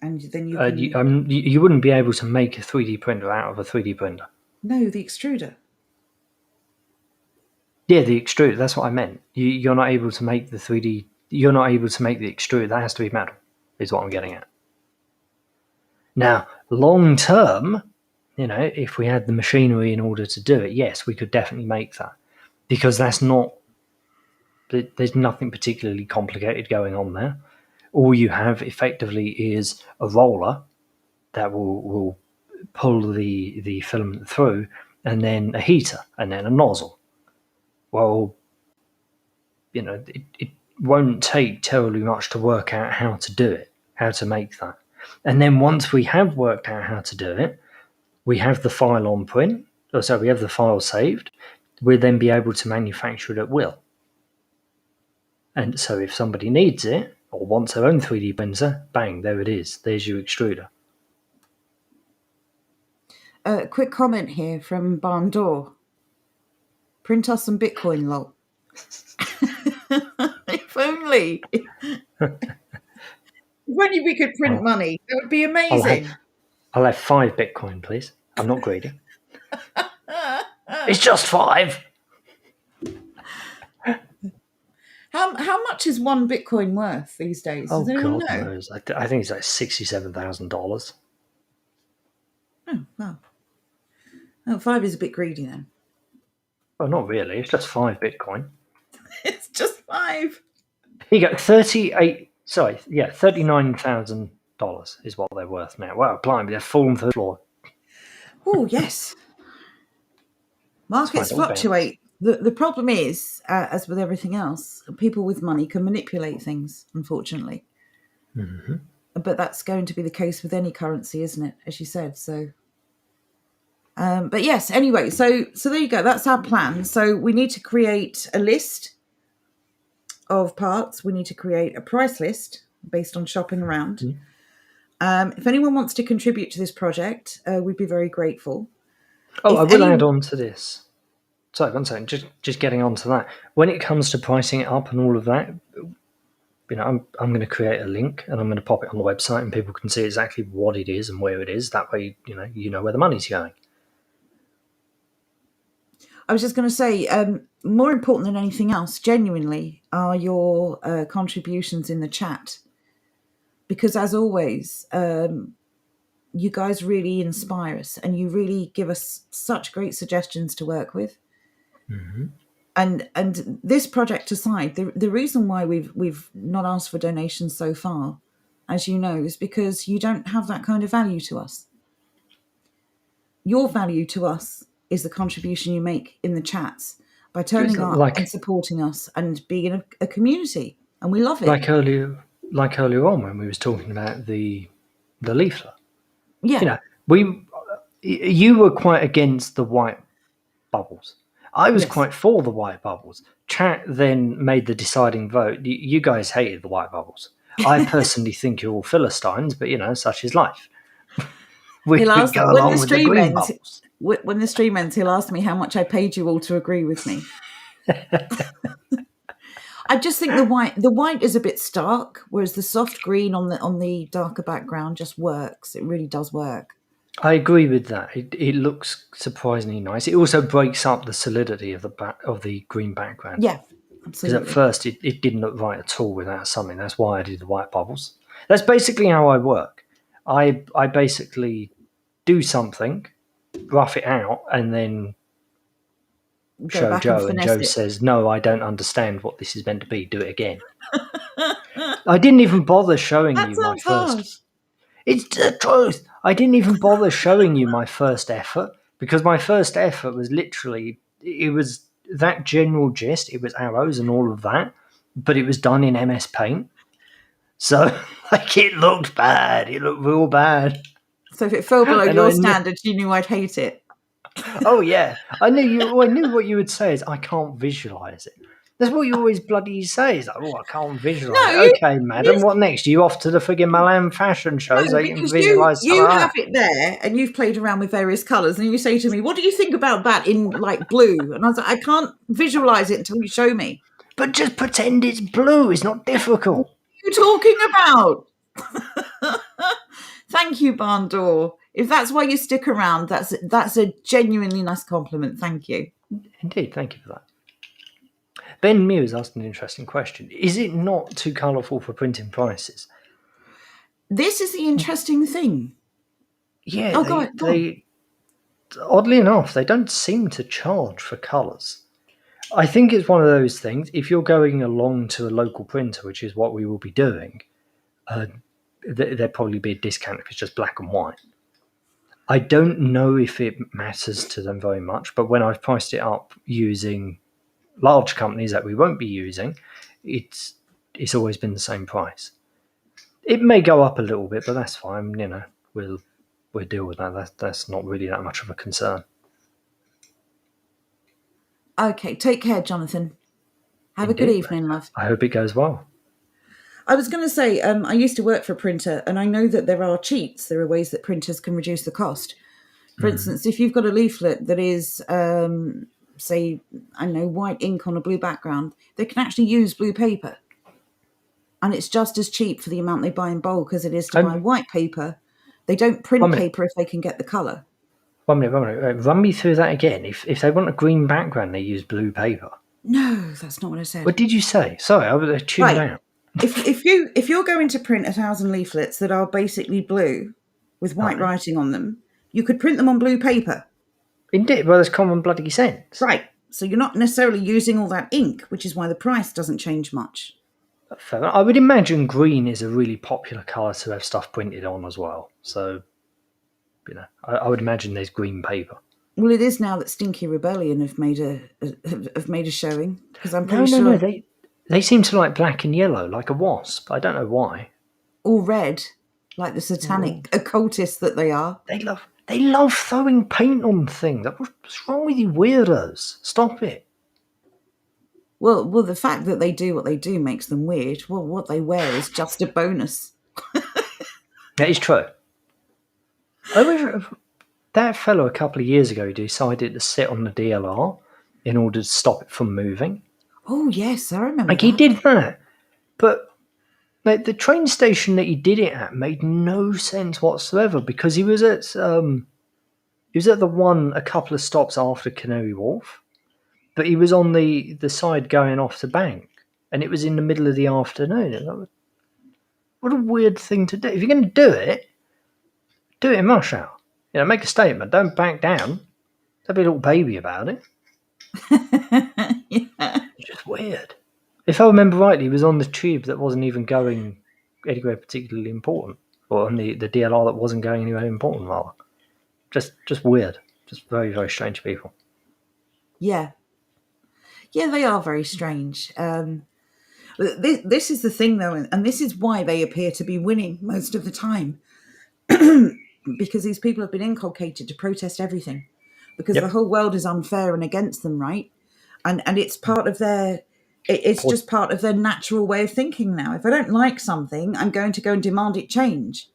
And then you can... You wouldn't be able to make a 3D printer out of a 3D printer. No, the extruder. Yeah, the extruder. That's what I meant. You're not able to make the 3D. You're not able to make the extruder. That has to be metal, is what I'm getting at. Now, long term, if we had the machinery in order to do it, yes, we could definitely make that, because there's nothing particularly complicated going on there. All you have effectively is a roller that will pull the filament through, and then a heater, and then a nozzle. Well, it won't take terribly much to work out how to do it, how to make that. And then once we have worked out how to do it, we have the file on print, we have the file saved, we'll then be able to manufacture it at will. And so if somebody needs it or wants their own 3D printer, bang, there it is. There's your extruder. A quick comment here from Barn Door. Print us some Bitcoin, lol. If only. If only we could print money. That would be amazing. I'll have 5 Bitcoin, please. I'm not greedy. It's just 5. How much is 1 Bitcoin worth these days? Does anyone know? Knows. I think it's like $67,000. Oh, wow. Oh, 5 is a bit greedy then. Well, not really. It's just 5 Bitcoin. It's just 5. Here you go. $39,000 is what they're worth now. Wow, blimey, they're fallen to the floor. Oh, yes. Markets fluctuate. The problem is, as with everything else, people with money can manipulate things, unfortunately. Mm-hmm. But that's going to be the case with any currency, isn't it? As you said. So, but yes. Anyway, so there you go. That's our plan. So we need to create a list of parts. We need to create a price list based on shopping around. Mm-hmm. If anyone wants to contribute to this project, we'd be very grateful. Oh, I will add on to this. Sorry, one second. Just getting on to that. When it comes to pricing it up and all of that, I'm going to create a link and I'm going to pop it on the website and people can see exactly what it is and where it is. That way, you know where the money's going. I was just going to say, more important than anything else, genuinely, are your contributions in the chat. Because as always, you guys really inspire us and you really give us such great suggestions to work with. Mm-hmm. And this project aside, the reason why we've not asked for donations so far, as you know, is because you don't have that kind of value to us. Your value to us is the contribution you make in the chats by turning up and supporting us and being a community, and we love it. Like earlier on when we was talking about the leaflet. Yeah, you were quite against the white bubbles. I was quite for the white bubbles. Chat then made the deciding vote. You guys hated the white bubbles. I personally think you're all Philistines, but such is life. When the stream ends, he'll ask me how much I paid you all to agree with me. I just think the white is a bit stark, whereas the soft green on the darker background just works. It really does work. I agree with that. It looks surprisingly nice. It also breaks up the solidity of the green background. Yeah, absolutely. Because at first it didn't look right at all without something. That's why I did the white bubbles. That's basically how I work. I basically do something, rough it out, and then show Joe, and Joe says, "No, I don't understand what this is meant to be. Do it again." I didn't even bother showing you my first. It's the truth. I didn't even bother showing you my first effort because my first effort was literally, it was that general gist. It was arrows and all of that, but it was done in MS Paint. So it looked bad. It looked real bad. So if it fell below your standards, you knew I'd hate it. Oh yeah, I knew what you would say is I can't visualize it. That's what you always bloody say. It's like, oh, I can't visualise No, it. you, Okay, madam, you what next? You off to the friggin' Milan fashion show so no, you can because visualise some you of have that? it there and you've played around with various colours, and you say to me, "What do you think about that in like blue?" And I was like, "I can't visualise it until you show me." But just pretend it's blue. It's not What difficult. are you talking about? Thank you, Barn Door. If that's why you stick around, that's a genuinely nice compliment. Thank you. Indeed, thank you for that. Ben Muse asked an interesting question. Is it not too colourful for printing prices? This is the interesting thing. Yeah, Oh, go on. they oddly enough, they don't seem to charge for colours. I think it's one of those things. If you're going along to a local printer, which is what we will be doing, there'd probably be a discount if it's just black and white. I don't know if it matters to them very much, but when I've priced it up using large companies that we won't be using, it's always been the same price. It may go up a little bit, but that's fine. We'll deal with that. That's not really that much of a concern. Okay, take care, Jonathan. Have a good Indeed. evening, love. I hope it goes well. I was going to say, I used to work for a printer, and I know that there are cheats. There are ways that printers can reduce the cost. For instance, if you've got a leaflet that is, say, I don't know, white ink on a blue background, they can actually use blue paper. And it's just as cheap for the amount they buy in bulk as it is to buy white paper. They don't print paper if they can get the colour. 1 minute, 1 minute. Run me through that again. If they want a green background, they use blue paper. No, that's not what I said. What did you say? Sorry, I was tuned out. If you're going to print 1,000 leaflets that are basically blue with white writing on them, you could print them on blue paper. Indeed, well, there's common bloody sense. Right. So you're not necessarily using all that ink, which is why the price doesn't change much. Fair. I would imagine green is a really popular colour to have stuff printed on as well. So, I would imagine there's green paper. Well, it is now that Stinky Rebellion have made a showing, because I'm pretty No. sure They seem to like black and yellow, like a wasp. I don't know why. all red, like the satanic occultists that they are. They love throwing paint on things. What's wrong with you weirdos? Stop it. Well, the fact that they do what they do makes them weird. Well, what they wear is just a bonus. That is true. I wish that fellow a couple of years ago decided to sit on the DLR in order to stop it from moving. Oh, yes, I remember that. He did that. But the train station that he did it at made no sense whatsoever because he was at the one a couple of stops after Canary Wharf. But he was on the side going off the bank, and it was in the middle of the afternoon. What a weird thing to do. If you're going to do it in rush hour. Make a statement. Don't back down. Don't be a little baby about it. Yeah. It's just weird. If I remember rightly, he was on the tube that wasn't even going anywhere particularly important, or on the DLR that wasn't going anywhere important, rather. Just weird. Just very, very strange people. Yeah. Yeah, they are very strange. This is the thing, though, and this is why they appear to be winning most of the time. Because these people have been inculcated to protest everything. Because the whole world is unfair and against them, right? And it's part of their... It's just part of their natural way of thinking now. If I don't like something, I'm going to go and demand it change.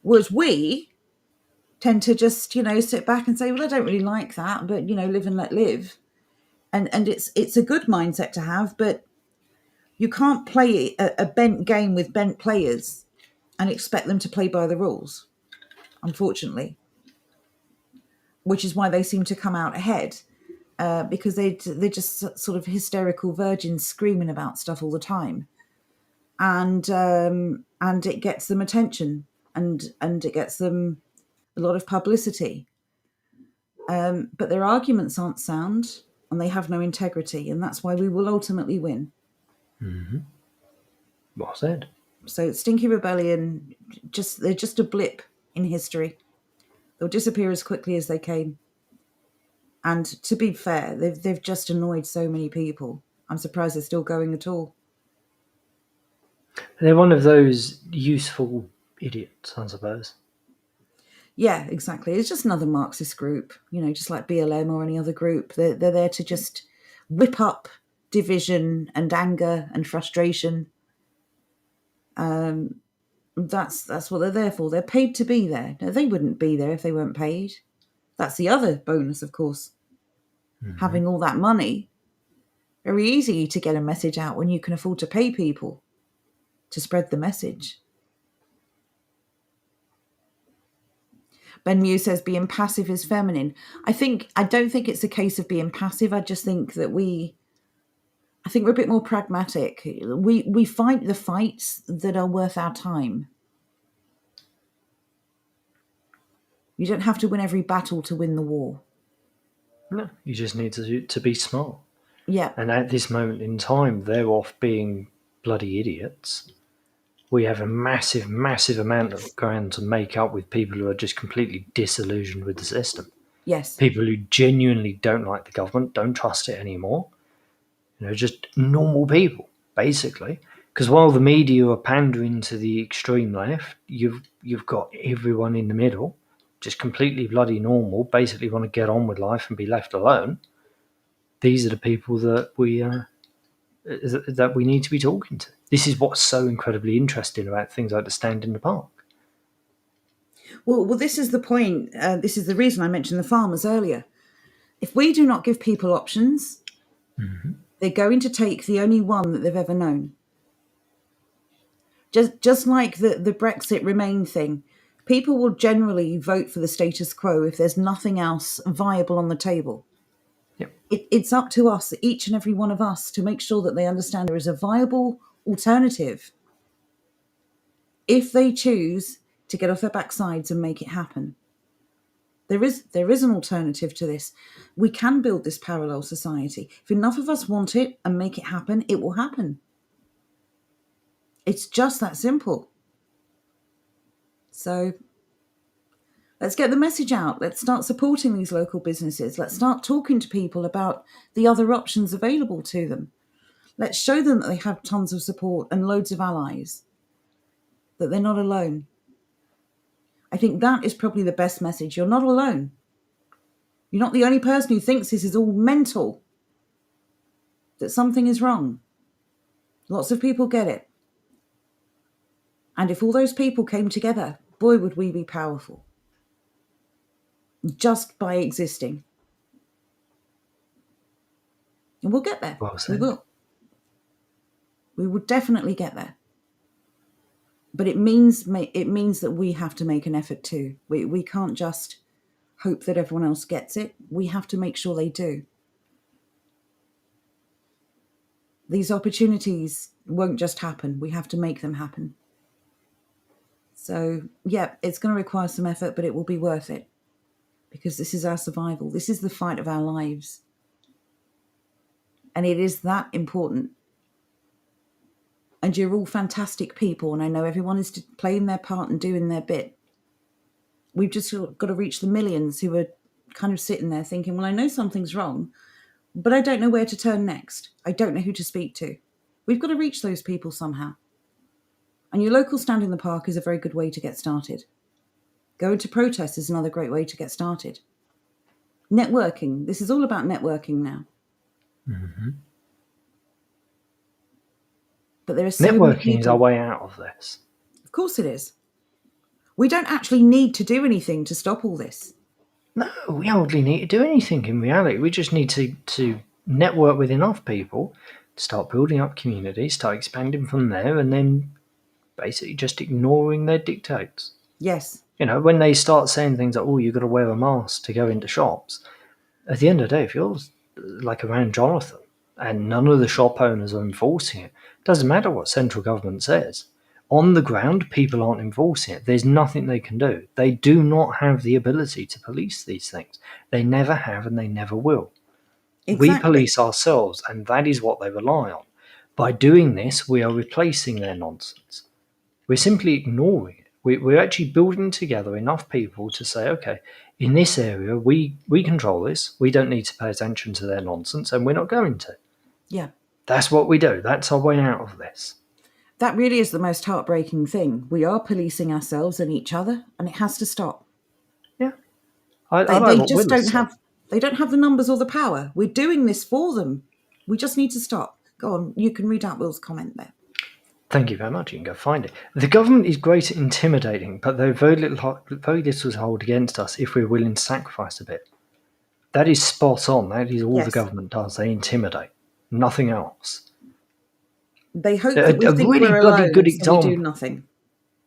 Whereas we tend to just, sit back and say, well, I don't really like that, but, live and let live. And it's a good mindset to have, but you can't play a bent game with bent players and expect them to play by the rules, unfortunately. Which is why they seem to come out ahead, because they're just sort of hysterical virgins screaming about stuff all the time, and it gets them attention and it gets them a lot of publicity. But their arguments aren't sound. And they have no integrity, and that's why we will ultimately win. Mm-hmm. Well said. So Stinky Rebellion, they're just a blip in history. They'll disappear as quickly as they came. And to be fair, they've just annoyed so many people. I'm surprised they're still going at all. They're one of those useful idiots, I suppose. Yeah, exactly. It's just another Marxist group, just like BLM or any other group. They're there to just whip up division and anger and frustration. That's what they're there for. They're paid to be there. No, they wouldn't be there if they weren't paid. That's the other bonus, of course. Having all that money, very easy to get a message out when you can afford to pay people to spread the message. Ben Mew says being passive is feminine. I don't think it's a case of being passive. I just think that we're a bit more pragmatic. We fight the fights that are worth our time. You don't have to win every battle to win the war. No, you just need to be smart. Yeah. And at this moment in time, they're off being bloody idiots. We have a massive, massive amount of ground to make up with people who are just completely disillusioned with the system. Yes. People who genuinely don't like the government, don't trust it anymore. Just normal people, basically. Because while the media are pandering to the extreme left, you've got everyone in the middle, just completely bloody normal, basically want to get on with life and be left alone. These are the people that we need to be talking to. This is what's so incredibly interesting about things like the Stand in the Park. Well, this is the point. This is the reason I mentioned the farmers earlier. If we do not give people options, they're going to take the only one that they've ever known. Just like the Brexit Remain thing, people will generally vote for the status quo if there's nothing else viable on the table. Yep. It's up to us, each and every one of us, to make sure that they understand there is a viable alternative if they choose to get off their backsides and make it happen. There is an alternative to this. We can build this parallel society. If enough of us want it and make it happen, it will happen. It's just that simple. So let's get the message out. Let's start supporting these local businesses. Let's start talking to people about the other options available to them. Let's show them that they have tons of support and loads of allies, that they're not alone. I think that is probably the best message. You're not alone. You're not the only person who thinks this is all mental, that something is wrong. Lots of people get it. And if all those people came together, boy, would we be powerful. Just by existing. And we'll get there. Well said. We will. We will definitely get there. But it means that we have to make an effort too. We can't just hope that everyone else gets it. We have to make sure they do. These opportunities won't just happen. We have to make them happen. So, yeah, it's going to require some effort, but it will be worth it. Because this is our survival. This is the fight of our lives. And it is that important. And you're all fantastic people, and I know everyone is playing their part and doing their bit. We've just got to reach the millions who are kind of sitting there thinking, well, I know something's wrong, but I don't know where to turn next. I don't know who to speak to. We've got to reach those people somehow. And your local Stand in the Park is a very good way to get started. Going to protest is another great way to get started. Networking. This is all about networking now. Mm-hmm. But there are so many Networking people. is our way out of this. Of course it is. We don't actually need to do anything to stop all this. No, we hardly need to do anything in reality. We just need to network with enough people, start building up communities, start expanding from there, and then basically just ignoring their dictates. Yes. When they start saying things like, oh, you've got to wear a mask to go into shops, at the end of the day, if you're like around Jonathan and none of the shop owners are enforcing it, doesn't matter what central government says. On the ground, people aren't enforcing it. There's nothing they can do. They do not have the ability to police these things. They never have and they never will. Exactly. We police ourselves, and that is what they rely on. By doing this, we are replacing their nonsense. We're simply ignoring it. We're actually building together enough people to say, okay, in this area, we control this. We don't need to pay attention to their nonsense, and we're not going to. Yeah. That's what we do. That's our way out of this. That really is the most heartbreaking thing. We are policing ourselves and each other, and it has to stop. Yeah. They just don't have the numbers or the power. We're doing this for them. We just need to stop. Go on, you can read out Will's comment there. Thank you very much. You can go find it. The government is great at intimidating, but they're very little to hold against us if we're willing to sacrifice a bit. That is spot on. That is all the Yes. government does. They intimidate. Nothing else. They hope that we A think really we're bloody alone, good so we example. do nothing.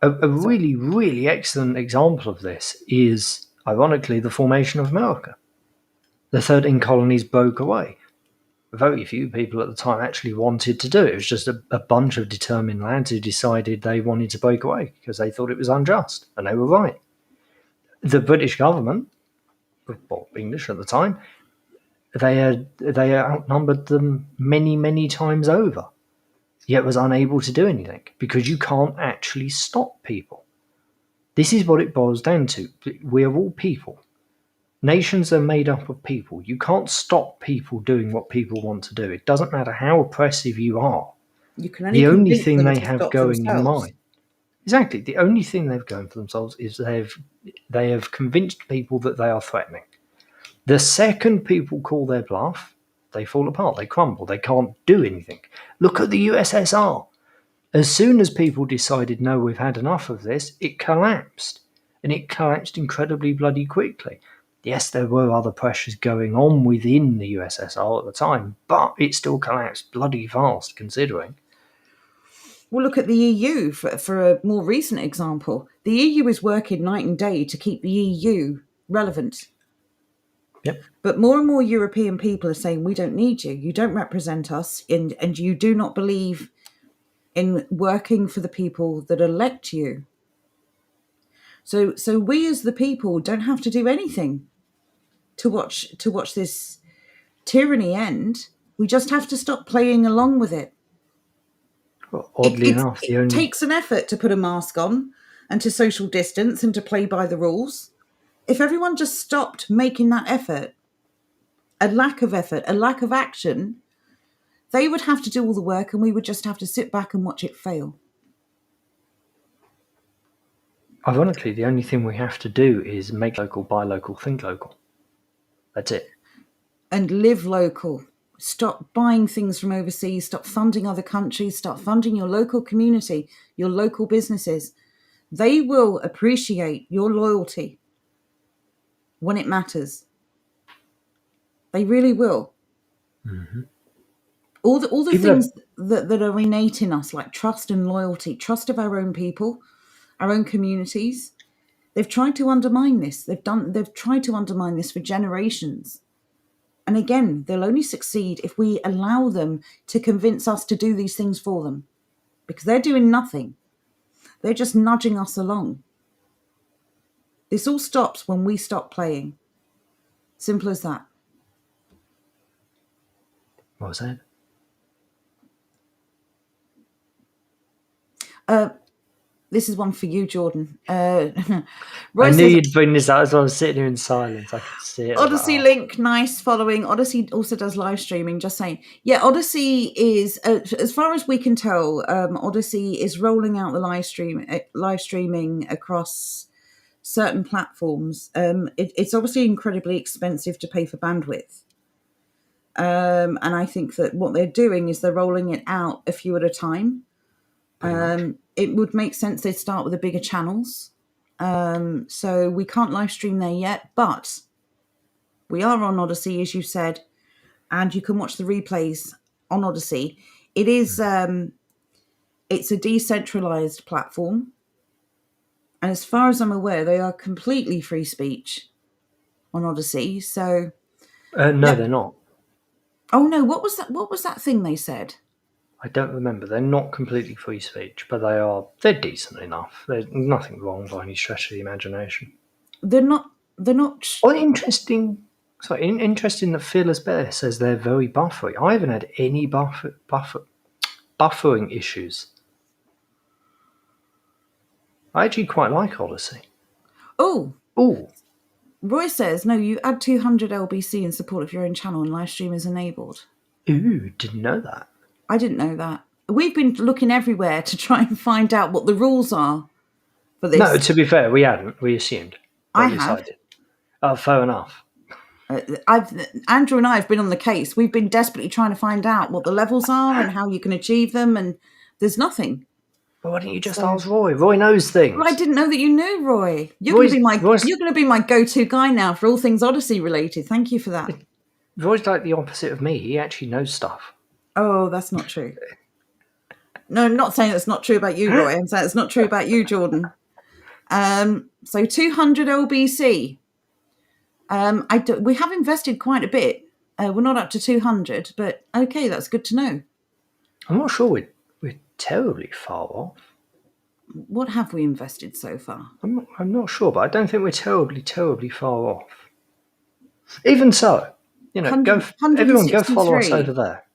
A really, really excellent example of this is, ironically, the formation of America. The 13 colonies broke away. Very few people at the time actually wanted to do it. It was just a bunch of determined lads who decided they wanted to break away because they thought it was unjust, and they were right. The British government, well, English at the time, they outnumbered them many, many times over, yet was unable to do anything because you can't actually stop people. This is what it boils down to. We are all people. Nations are made up of people. You can't stop people doing what people want to do. It doesn't matter how oppressive you are. You can only The only convince thing them they to have stop going in themselves. mind, exactly, the only thing they've going for themselves is they have convinced people that they are threatening. The second people call their bluff, they fall apart, they crumble, they can't do anything. Look at the USSR. As soon as people decided, no, we've had enough of this, it collapsed. And it collapsed incredibly bloody quickly. Yes, there were other pressures going on within the USSR at the time, but it still collapsed bloody fast, considering. We'll look at the EU for a more recent example. The EU is working night and day to keep the EU relevant. Yep. But more and more European people are saying, we don't need you. You don't represent us, and you do not believe in working for the people that elect you. So we as the people don't have to do anything to watch this tyranny end. We just have to stop playing along with it. Well, oddly enough, it takes an effort to put a mask on and to social distance and to play by the rules. If everyone just stopped making that effort, a lack of action, they would have to do all the work and we would just have to sit back and watch it fail. Ironically, the only thing we have to do is make local, buy local, think local. That's it. And live local. Stop buying things from overseas. Stop funding other countries. Start funding your local community, your local businesses. They will appreciate your loyalty when it matters. They really will. Mm-hmm. All the things that are innate in us, like trust and loyalty, trust of our own people, our own communities. They've tried to undermine this. They've tried to undermine this for generations. And again, they'll only succeed if we allow them to convince us to do these things for them. Because they're doing nothing. They're just nudging us along. This all stops when we stop playing. Simple as that. What was that? This is one for you, Jordan. I knew you'd bring this out as I was sitting here in silence. I could see it. Odyssey link, nice following. Odyssey also does live streaming, just saying. Yeah, Odyssey is, as far as we can tell, Odyssey is rolling out the live streaming across certain platforms. It's obviously incredibly expensive to pay for bandwidth. And I think that what they're doing is they're rolling it out a few at a time. It would make sense they'd start with the bigger channels. So we can't live stream there yet, but we are on Odyssey, as you said, and you can watch the replays on Odyssey. It is it's a decentralized platform, and as far as I'm aware, they are completely free speech on Odyssey. So no, they're not. Oh no, what was that thing they said? I don't remember. They're not completely free speech, but they're decent enough. There's nothing wrong by any stretch of the imagination. They're not. Oh, interesting. Sorry, interesting that Fearless Bear says they're very buffery. I haven't had any buffering issues. I actually quite like Odyssey. Oh. Ooh. Roy says, no, you add 200 LBC in support of your own channel and live stream is enabled. Ooh, didn't know that. I didn't know that. We've been looking everywhere to try and find out what the rules are for this. No, to be fair, we hadn't. We assumed. I have. Fair enough. Andrew and I have been on the case. We've been desperately trying to find out what the levels are and how you can achieve them, and there's nothing. Well, why don't you just ask Roy? Roy knows things. Well, I didn't know that you knew, Roy. You're going to be my go-to guy now for all things Odyssey related. Thank you for that. Roy's like the opposite of me. He actually knows stuff. Oh, that's not true. No, I'm not saying that's not true about you, Roy. I'm saying it's not true about you, Jordan. So 200 LBC. We have invested quite a bit. We're not up to 200, but okay, that's good to know. I'm not sure we're terribly far off. What have we invested so far? I'm not sure, but I don't think we're terribly far off. Even so, everyone go follow us over there.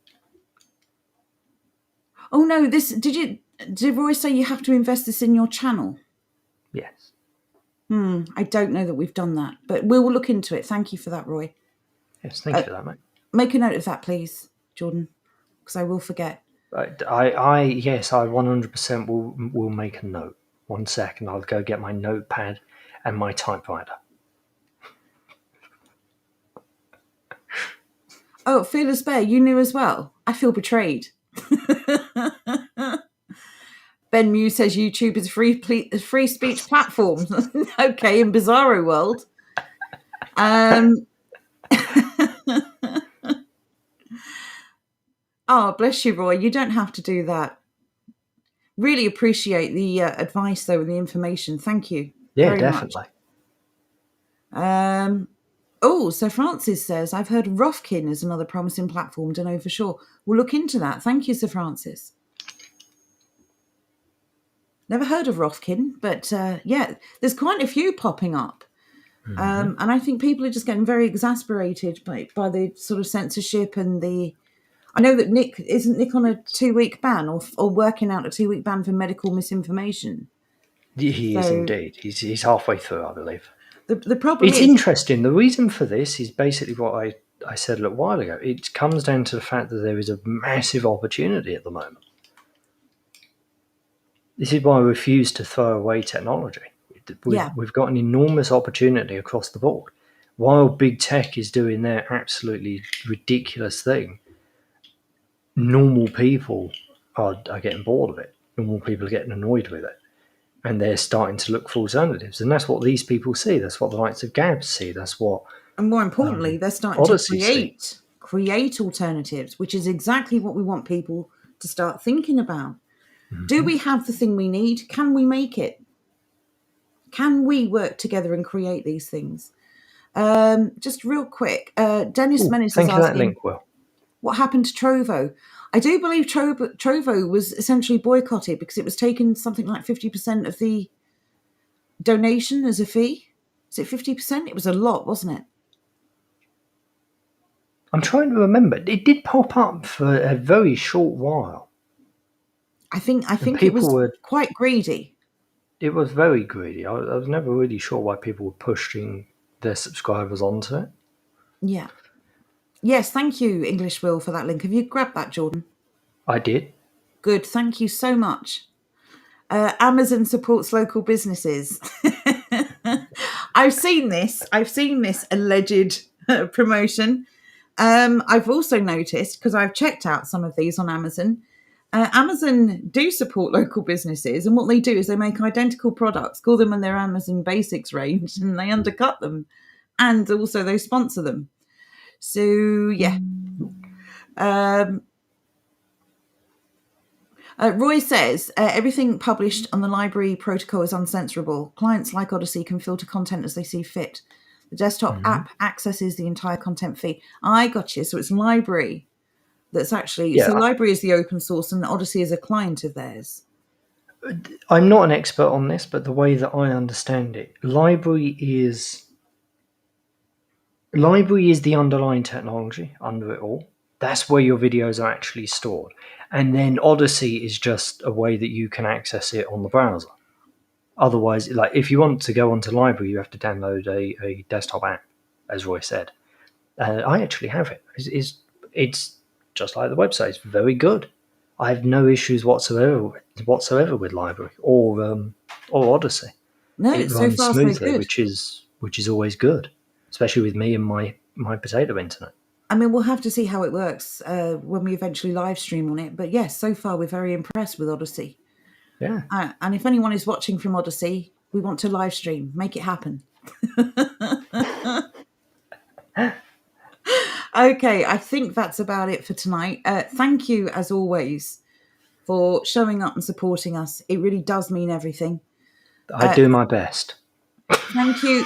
Oh no, did Roy say you have to invest this in your channel? Yes. I don't know that we've done that, but we'll look into it. Thank you for that, Roy. Yes, thank you for that, mate. Make a note of that, please, Jordan, because I will forget. I 100% will make a note. 1 second, I'll go get my notepad and my typewriter. Oh, Fearless Bear, you knew as well. I feel betrayed. Ben Mew says YouTube is a free speech platform. Okay, in Bizarro World. Oh, bless you, Roy. You don't have to do that. Really appreciate the advice, though, and the information. Thank you. Yeah, very definitely. So Francis says, I've heard Rofkin is another promising platform. Don't know for sure. We'll look into that. Thank you, Sir Francis. Never heard of Rofkin, but there's quite a few popping up. And I think people are just getting very exasperated by the sort of censorship and I know that Nick on a 2-week ban or working out a 2-week ban for medical misinformation. He is indeed. He's halfway through, I believe. The problem is... It's interesting. The reason for this is basically what I said a little while ago. It comes down to the fact that there is a massive opportunity at the moment. This is why I refuse to throw away technology. We've got an enormous opportunity across the board. While big tech is doing their absolutely ridiculous thing, normal people are getting bored of it. Normal people are getting annoyed with it. And they're starting to look for alternatives. And that's what these people see. That's what the likes of Gabs see. That's what... And more importantly, they're starting to create alternatives, which is exactly what we want people to start thinking about. Mm-hmm. Do we have the thing we need? Can we make it? Can we work together and create these things? Just real quick, Dennis Menace is asking... Thank you for that link, Will. What happened to Trovo? I do believe Trovo was essentially boycotted because it was taking something like 50% of the donation as a fee. Is it 50%? It was a lot, wasn't it? I'm trying to remember. It did pop up for a very short while. I think it was quite greedy. It was very greedy. I was never really sure why people were pushing their subscribers onto it. Yeah. Yes, thank you, English Will, for that link. Have you grabbed that, Jordan? I did. Good, thank you so much. Amazon supports local businesses. I've seen this alleged promotion. I've also noticed, because I've checked out some of these on Amazon, Amazon do support local businesses, and what they do is they make identical products, call them in their Amazon Basics range, and they undercut them, and also they sponsor them. So, yeah. Roy says, everything published on the library protocol is uncensorable. Clients like Odyssey can filter content as they see fit. The desktop app accesses the entire content feed. I got you. So it's library that's actually... Yeah. So library is the open source and Odyssey is a client of theirs. I'm not an expert on this, but the way that I understand it, library is the underlying technology under it all. That's where your videos are actually stored. And then Odyssey is just a way that you can access it on the browser. Otherwise, like if you want to go onto library, you have to download a desktop app, as Roy said. I actually have it. It's just like the website. It's very good. I have no issues whatsoever with library or Odyssey. No, it's so far smoothly, so good. which is always good, especially with me and my my potato internet. I mean, we'll have to see how it works when we eventually live stream on it. But yes, so far we're very impressed with Odyssey. Yeah. And if anyone is watching from Odyssey, we want to live stream. Make it happen. Okay, I think that's about it for tonight. Thank you, as always, for showing up and supporting us. It really does mean everything. I do my best. Thank you,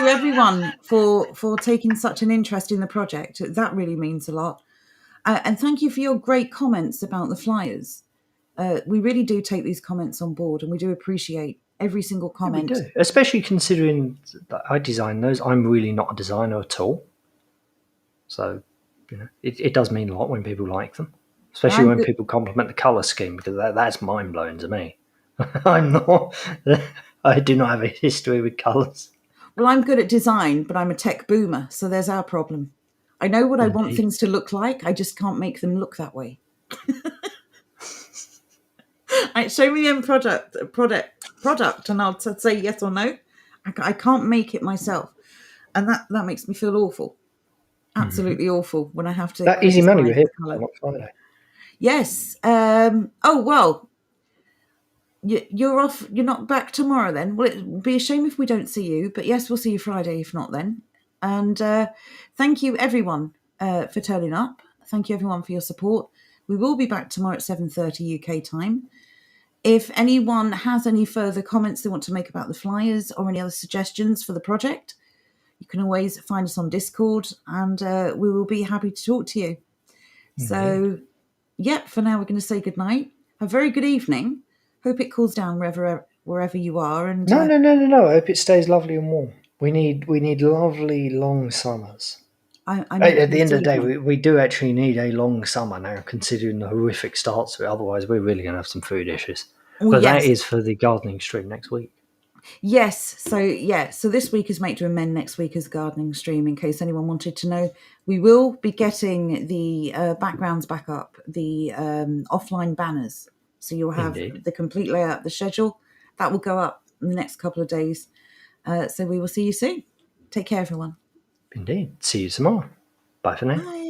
everyone, for taking such an interest in the project. That really means a lot. And thank you for your great comments about the flyers. We really do take these comments on board, and we do appreciate every single comment. We do, especially considering that I designed those. I'm really not a designer at all. So, it does mean a lot when people like them, especially when people compliment the colour scheme, because that's mind-blowing to me. I'm not... I do not have a history with colours. Well, I'm good at design, but I'm a tech boomer, so there's our problem. I know what I want things to look like, I just can't make them look that way. Show me the end product, and I'll say yes or no. I can't make it myself, and that makes me feel awful. Absolutely awful when I have to. That Easy Money, we're here on Friday. Yes. Oh well. You're off. You're not back tomorrow then. Well, it'd be a shame if we don't see you. But yes, we'll see you Friday if not then. And thank you everyone for turning up. Thank you everyone for your support. We will be back tomorrow at 7:30 UK time. If anyone has any further comments they want to make about the flyers or any other suggestions for the project, you can always find us on Discord, and we will be happy to talk to you. So, for now we're going to say goodnight. Have a very good evening. Hope it cools down wherever you are. And no. I hope it stays lovely and warm. We need lovely long summers. At the end of the day, we do actually need a long summer now, considering the horrific starts of it. Otherwise, we're really going to have some food issues. But that is for the gardening stream next week. Yes. So this week is Make to Amend, next week is gardening stream, in case anyone wanted to know. We will be getting the backgrounds back up, the offline banners. So you'll have the complete layout, the schedule. That will go up in the next couple of days. So we will see you soon. Take care, everyone. Indeed. See you tomorrow. Bye for now. Bye.